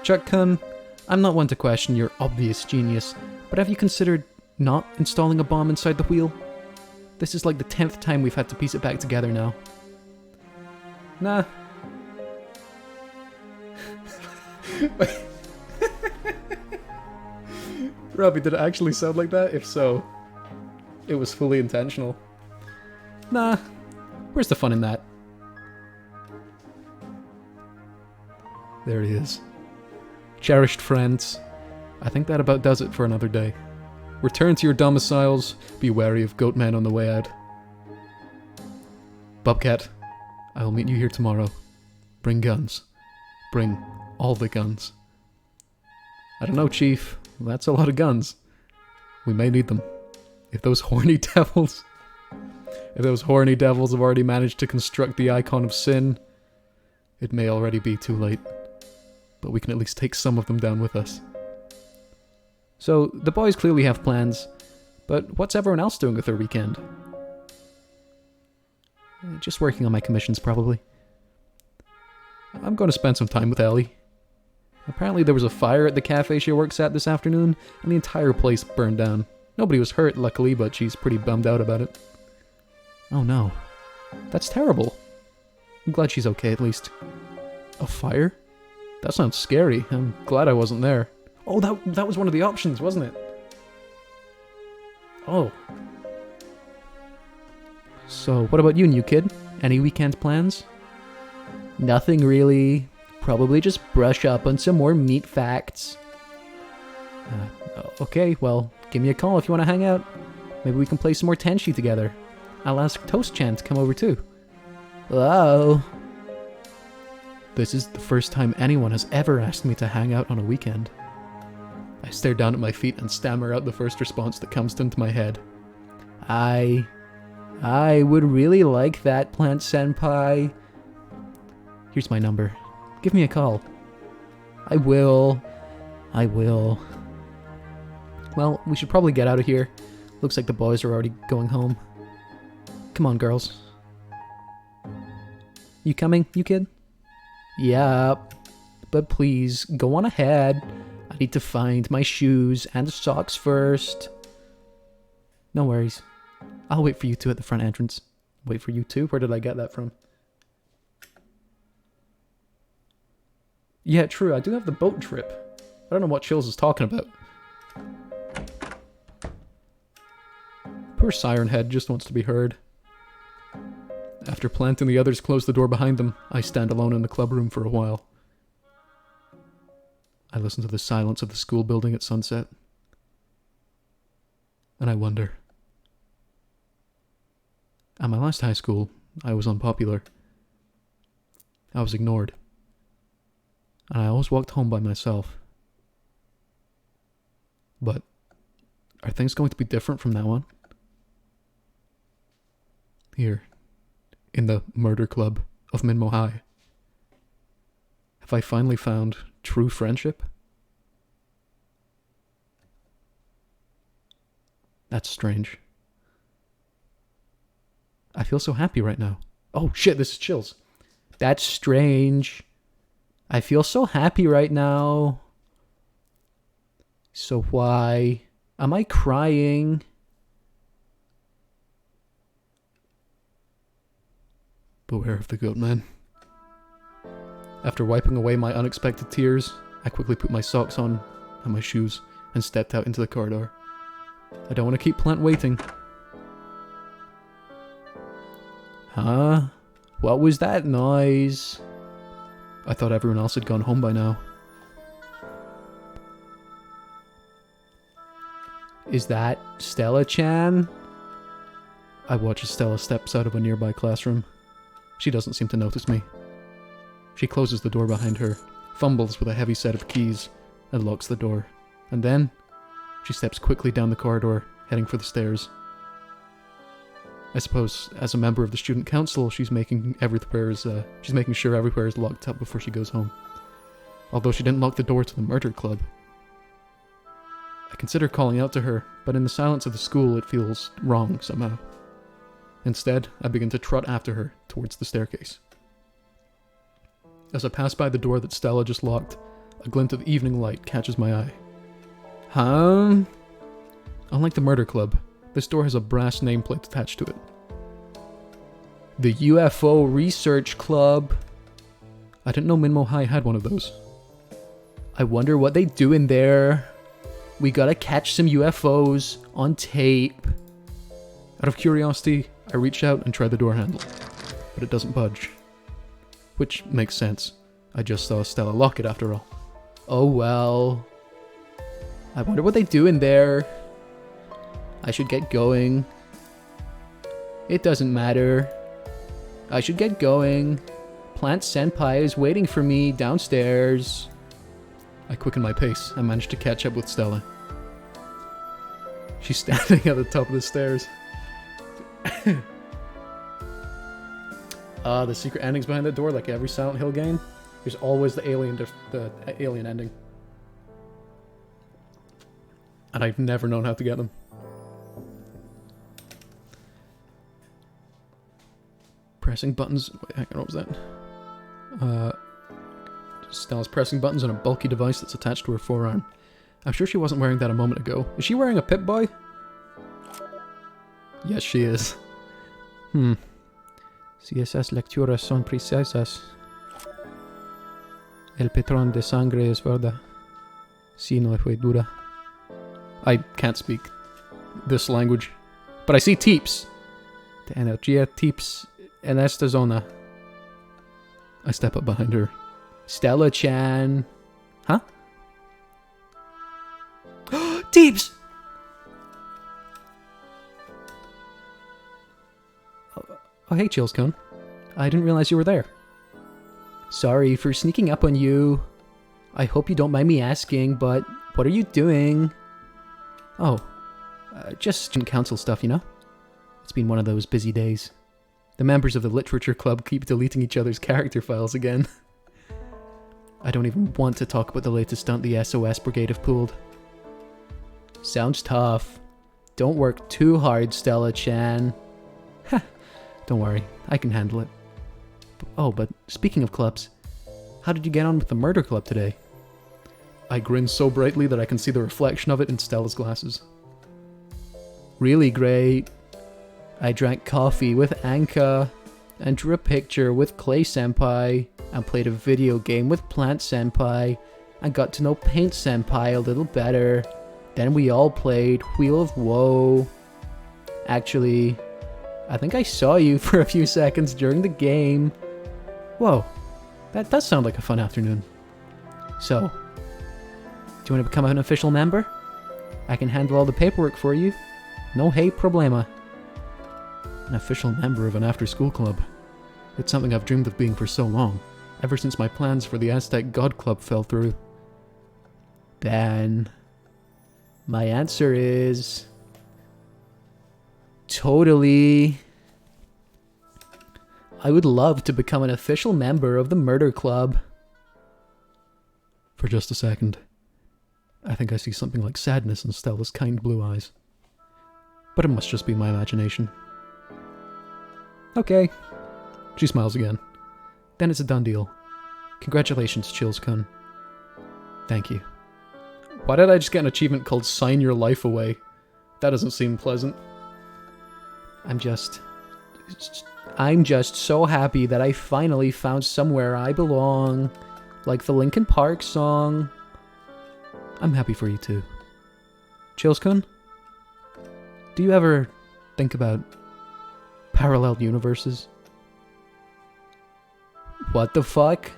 Speaker 1: Chuck-kun, I'm not one to question your obvious genius, but have you considered not installing a bomb inside the wheel? This is like the 10th time we've had to piece it back together now. Nah. Robbie, did it actually sound like that? If so, it was fully intentional. Nah. Where's the fun in that? There he is. Cherished friends, I think that about does it for another day. Return to your domiciles, be wary of goatmen on the way out. Bobcat, I will meet you here tomorrow. Bring guns. Bring all the guns. I don't know, Chief. That's a lot of guns. We may need them. If those horny devils have already managed to construct the icon of sin, it may already be too late. But we can at least take some of them down with us. So, the boys clearly have plans, but what's everyone else doing with their weekend? Just working on my commissions, probably. I'm going to spend some time with Ellie. Apparently there was a fire at the cafe she works at this afternoon, and the entire place burned down. Nobody was hurt, luckily, but she's pretty bummed out about it. Oh no. That's terrible. I'm glad she's okay, at least. A fire? That sounds scary. I'm glad I wasn't there. Oh, that was one of the options, wasn't it? Oh. So, what about you, new kid? Any weekend plans? Nothing really. Probably just brush up on some more meat facts. Okay, well, give me a call if you want to hang out. Maybe we can play some more Tenshi together. I'll ask Toast-chan to come over too. Hello? This is the first time anyone has ever asked me to hang out on a weekend. I stare down at my feet and stammer out the first response that comes into my head. I would really like that, Plant Senpai. Here's my number. Give me a call. I will. Well, we should probably get out of here. Looks like the boys are already going home. Come on, girls. You coming, you kid? Yep. But please, go on ahead. I need to find my shoes and socks first. No worries. I'll wait for you two at the front entrance. Wait for you two? Where did I get that from? Yeah, true, I do have the boat trip. I don't know what Chills is talking about. Poor Siren Head just wants to be heard. After Plant and the others close the door behind them, I stand alone in the club room for a while. I listen to the silence of the school building at sunset. And I wonder. At my last high school, I was unpopular. I was ignored. And I always walked home by myself. But are things going to be different from now on? Here, in the murder club of Minmo High, have I finally found true friendship? That's strange. I feel so happy right now. Oh shit, this is Chills. That's strange. I feel so happy right now. So why am I crying? Beware of the goat man. After wiping away my unexpected tears, I quickly put my socks on and my shoes and stepped out into the corridor. I don't want to keep Plant waiting. Huh? What was that noise? I thought everyone else had gone home by now. Is that Stella-chan? I watch as Stella steps out of a nearby classroom. She doesn't seem to notice me. She closes the door behind her, fumbles with a heavy set of keys, and locks the door. And then, she steps quickly down the corridor, heading for the stairs. I suppose, as a member of the student council, she's making sure everywhere is locked up before she goes home. Although she didn't lock the door to the murder club. I consider calling out to her, but in the silence of the school it feels wrong somehow. Instead, I begin to trot after her towards the staircase. As I pass by the door that Stella just locked, a glint of evening light catches my eye. Unlike the murder club, this door has a brass nameplate attached to it. The UFO Research Club. I didn't know Minmo High had one of those. I wonder what they do in there. We gotta catch some UFOs on tape. Out of curiosity, I reach out and try the door handle, but it doesn't budge. Which makes sense. I just saw Stella lock it after all. Oh well. I wonder what they do in there. I should get going. It doesn't matter. I should get going. Plant Senpai is waiting for me downstairs. I quicken my pace and manage to catch up with Stella. She's standing at the top of the stairs. The secret ending's behind the door, like every Silent Hill game. There's always the alien ending. And I've never known how to get them. Pressing buttons. Wait, hang on, what was that? Stella's pressing buttons on a bulky device that's attached to her forearm. I'm sure she wasn't wearing that a moment ago. Is she wearing a Pip-Boy? Yes, she is. Si esas lecturas son precisas. El patrón de sangre es verdad. Si no fue dura. I can't speak this language, but I see teeps. De energía teeps en esta zona. I step up behind her. Stella-chan. Huh? Teeps! Oh, hey, Chills-kun. I didn't realize you were there. Sorry for sneaking up on you. I hope you don't mind me asking, but what are you doing? Oh, just student council stuff, you know? It's been one of those busy days. The members of the literature club keep deleting each other's character files again. I don't even want to talk about the latest stunt the SOS Brigade have pulled. Sounds tough. Don't work too hard, Stella-chan. Ha! Don't worry, I can handle it. But speaking of clubs, how did you get on with the murder club today? I grin so brightly that I can see the reflection of it in Stella's glasses. Really great. I drank coffee with Anka, and drew a picture with Clay Senpai, and played a video game with Plant Senpai, and got to know Paint Senpai a little better. Then we all played Wheel of Woe. Actually, I think I saw you for a few seconds during the game. Whoa, that does sound like a fun afternoon. So, do you want to become an official member? I can handle all the paperwork for you. No hay problema. An official member of an after-school club. It's something I've dreamed of being for so long, ever since my plans for the Aztec God Club fell through. Then, my answer is... totally. I would love to become an official member of the Murder Club. For just a second, I think I see something like sadness in Stella's kind blue eyes. But it must just be my imagination. Okay. She smiles again. Then it's a done deal. Congratulations, Chills-kun. Thank you. Why did I just get an achievement called Sign Your Life Away? That doesn't seem pleasant. I'm just so happy that I finally found somewhere I belong. Like the Linkin Park song. I'm happy for you too. Chills-kun? Do you ever think about parallel universes? What the fuck?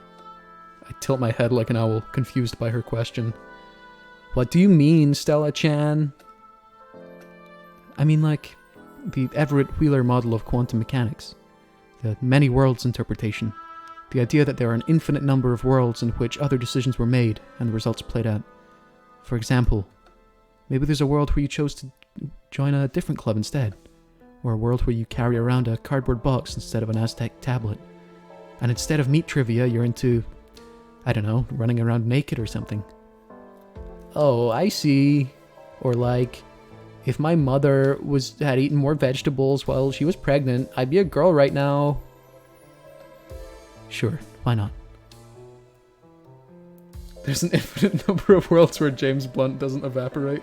Speaker 1: I tilt my head like an owl, confused by her question. What do you mean, Stella-chan? I mean like the Everett Wheeler model of quantum mechanics, the many worlds interpretation, the idea that there are an infinite number of worlds in which other decisions were made and the results played out. For example, maybe there's a world where you chose to join a different club instead, or a world where you carry around a cardboard box instead of an Aztec tablet, and instead of meat trivia you're into, I don't know, running around naked or something. Oh, I see. Or like, if my mother had eaten more vegetables while she was pregnant, I'd be a girl right now. Sure, why not? There's an infinite number of worlds where James Blunt doesn't evaporate.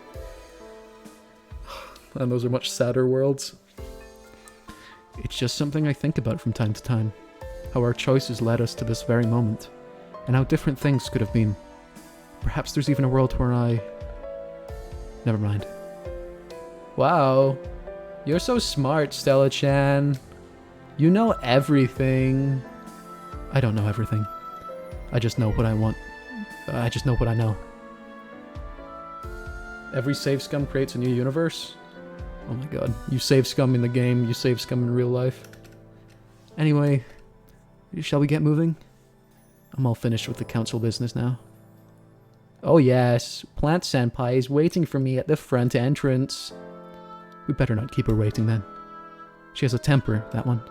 Speaker 1: And those are much sadder worlds. It's just something I think about from time to time. How our choices led us to this very moment. And how different things could have been. Perhaps there's even a world where Never mind. Wow. You're so smart, Stella-chan. You know everything. I don't know everything. I just know what I want. I just know what I know. Every save scum creates a new universe? Oh my god. You save scum in the game, you save scum in real life. Anyway, shall we get moving? I'm all finished with the council business now. Oh yes, Plant Senpai is waiting for me at the front entrance. We better not keep her waiting then. She has a temper, that one.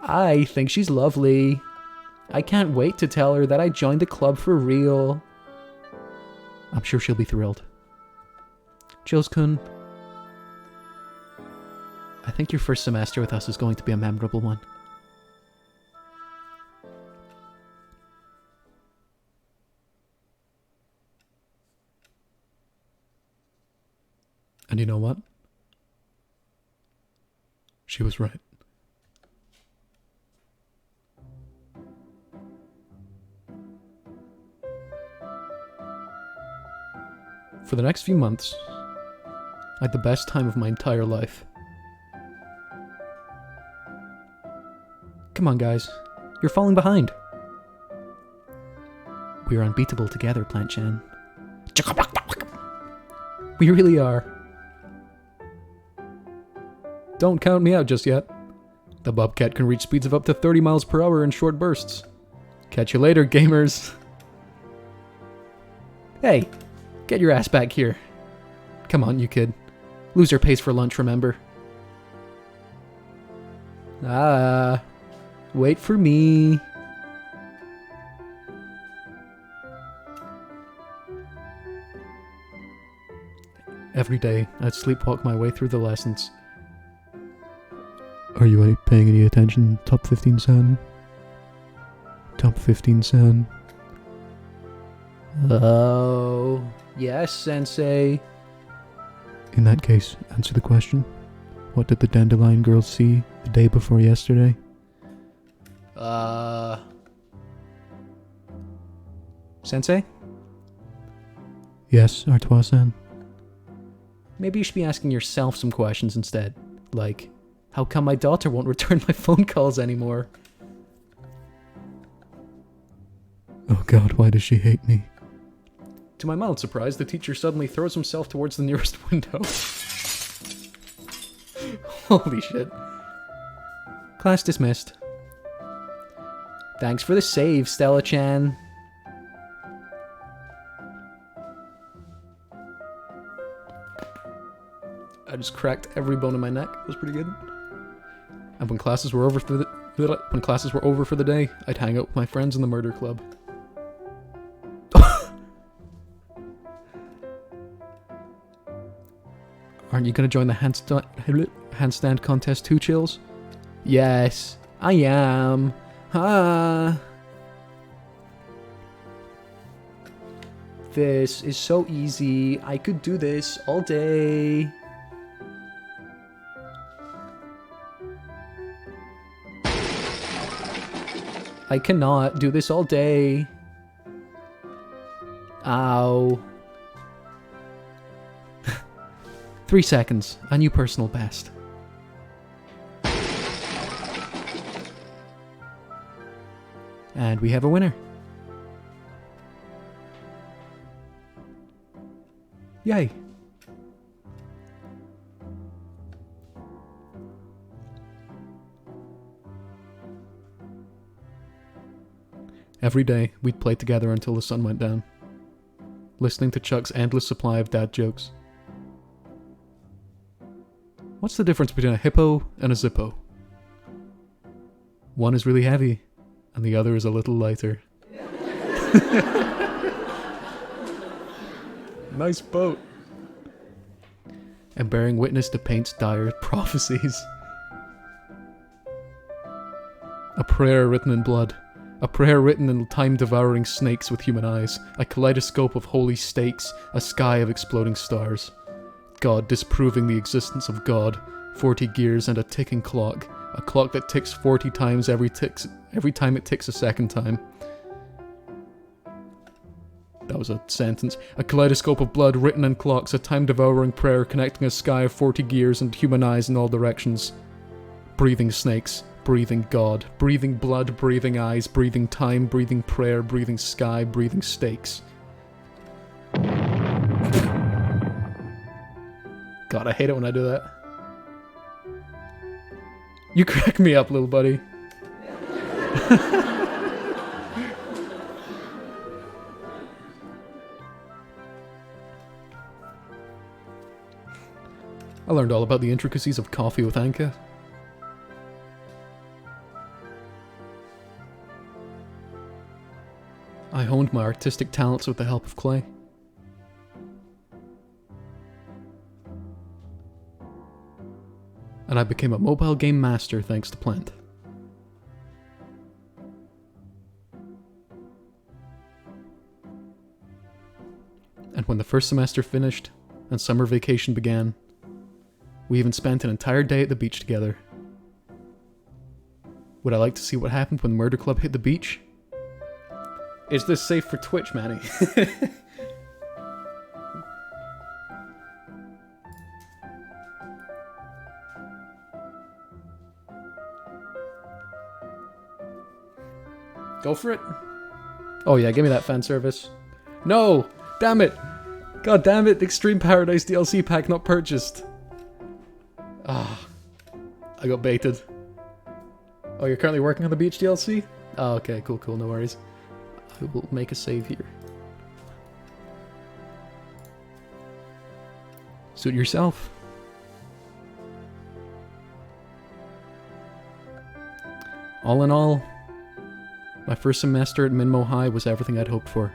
Speaker 1: I think she's lovely. I can't wait to tell her that I joined the club for real. I'm sure she'll be thrilled. Jules-kun, I think your first semester with us is going to be a memorable one. And you know what? She was right. For the next few months, I had the best time of my entire life. Come on, guys. You're falling behind. We are unbeatable together, Plant-chan. We really are. Don't count me out just yet. The Bobcat can reach speeds of up to 30 miles per hour in short bursts. Catch you later, gamers. Hey, get your ass back here. Come on, you kid. Loser pays for lunch, remember? Wait for me. Every day, I'd sleepwalk my way through the lessons. Are you paying any attention, Top 15 san? Top 15 san? Oh, yes, Sensei. In that case, answer the question. What did the Dandelion girls see the day before yesterday? Sensei? Yes, Artois-san? Maybe you should be asking yourself some questions instead. Like, how come my daughter won't return my phone calls anymore? Oh god, why does she hate me? To my mild surprise, the teacher suddenly throws himself towards the nearest window. Holy shit. Class dismissed. Thanks for the save, Stella-chan. I just cracked every bone in my neck. It was pretty good. And when classes were over for the day, I'd hang out with my friends in the murder club. Aren't you gonna join the handstand contest too, Chills? Yes, I am. This is so easy. I could do this all day. I cannot do this all day. Ow. 3 seconds. A new personal best. And we have a winner. Yay. Every day, we'd play together until the sun went down, listening to Chuck's endless supply of dad jokes. What's the difference between a hippo and a Zippo? One is really heavy, and the other is a little lighter. Nice boat. And bearing witness to Paint's dire prophecies. A prayer written in blood. A prayer written in time-devouring snakes with human eyes. A kaleidoscope of holy stakes. A sky of exploding stars. God disproving the existence of God. 40 gears and a ticking clock. A clock that ticks 40 times every time it ticks a second time. That was a sentence. A kaleidoscope of blood written in clocks. A time-devouring prayer connecting a sky of 40 gears and human eyes in all directions. Breathing snakes. Breathing God. Breathing blood. Breathing eyes. Breathing time. Breathing prayer. Breathing sky. Breathing stakes. God, I hate it when I do that. You crack me up, little buddy. I learned all about the intricacies of coffee with Anka. I honed my artistic talents with the help of clay. And I became a mobile game master thanks to Plant. And when the first semester finished and summer vacation began, we even spent an entire day at the beach together. Would I like to see what happened when Murder Club hit the beach? Is this safe for Twitch, Manny? Go for it. Oh yeah, give me that fan service. No! Damn it! God damn it, Extreme Paradise DLC pack not purchased. Ah, I got baited. Oh, you're currently working on the beach DLC? Oh, okay, cool, no worries. I will make a save here. Suit yourself. All in all, my first semester at Minmo High was everything I'd hoped for.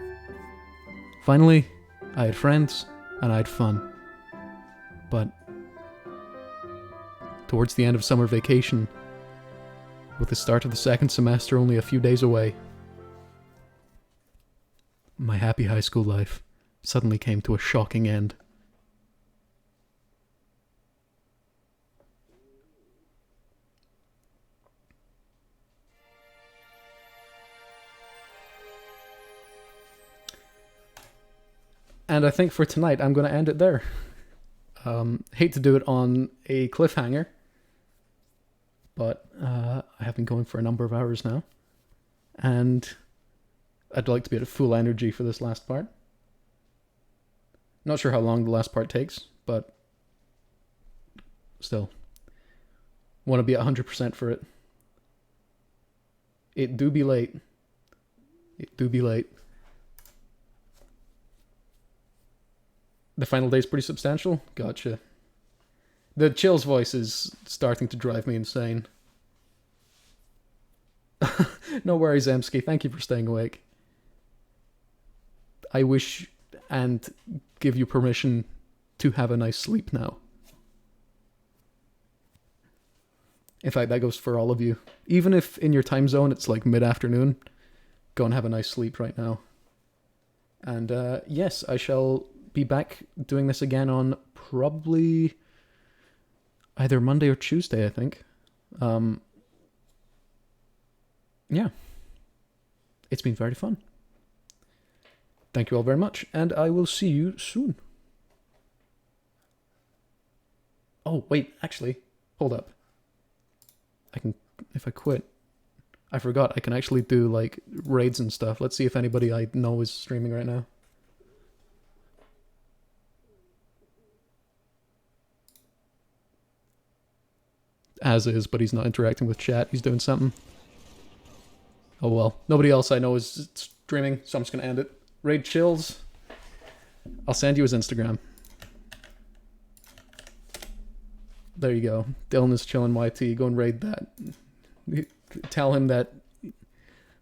Speaker 1: Finally, I had friends, and I had fun. But towards the end of summer vacation, with the start of the second semester only a few days away, my happy high school life suddenly came to a shocking end. And I think for tonight, I'm going to end it there. Hate to do it on a cliffhanger, but I have been going for a number of hours now, and I'd like to be at full energy for this last part. Not sure how long the last part takes, but still, want to be at 100% for it. It do be late. It do be late. The final day's pretty substantial? Gotcha. The Chill's voice is starting to drive me insane. No worries, Emsky. Thank you for staying awake. I wish and give you permission to have a nice sleep now. In fact, that goes for all of you. Even if in your time zone it's like mid-afternoon, go and have a nice sleep right now. And yes, I shall be back doing this again on probably either Monday or Tuesday, I think. Yeah. It's been very fun. Thank you all very much, and I will see you soon. Oh, wait, actually, hold up. I can, if I quit, I forgot I can actually do, like, raids and stuff. Let's see if anybody I know is streaming right now. As is, but he's not interacting with chat. He's doing something. Oh well. Nobody else I know is streaming, so I'm just gonna end it. Raid Chills. I'll send you his Instagram. There you go. Dylan is chilling YT. Go and raid that. Tell him that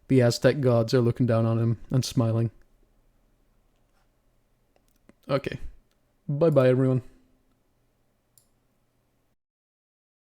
Speaker 1: the Aztec gods are looking down on him and smiling. Okay. Bye-bye, everyone.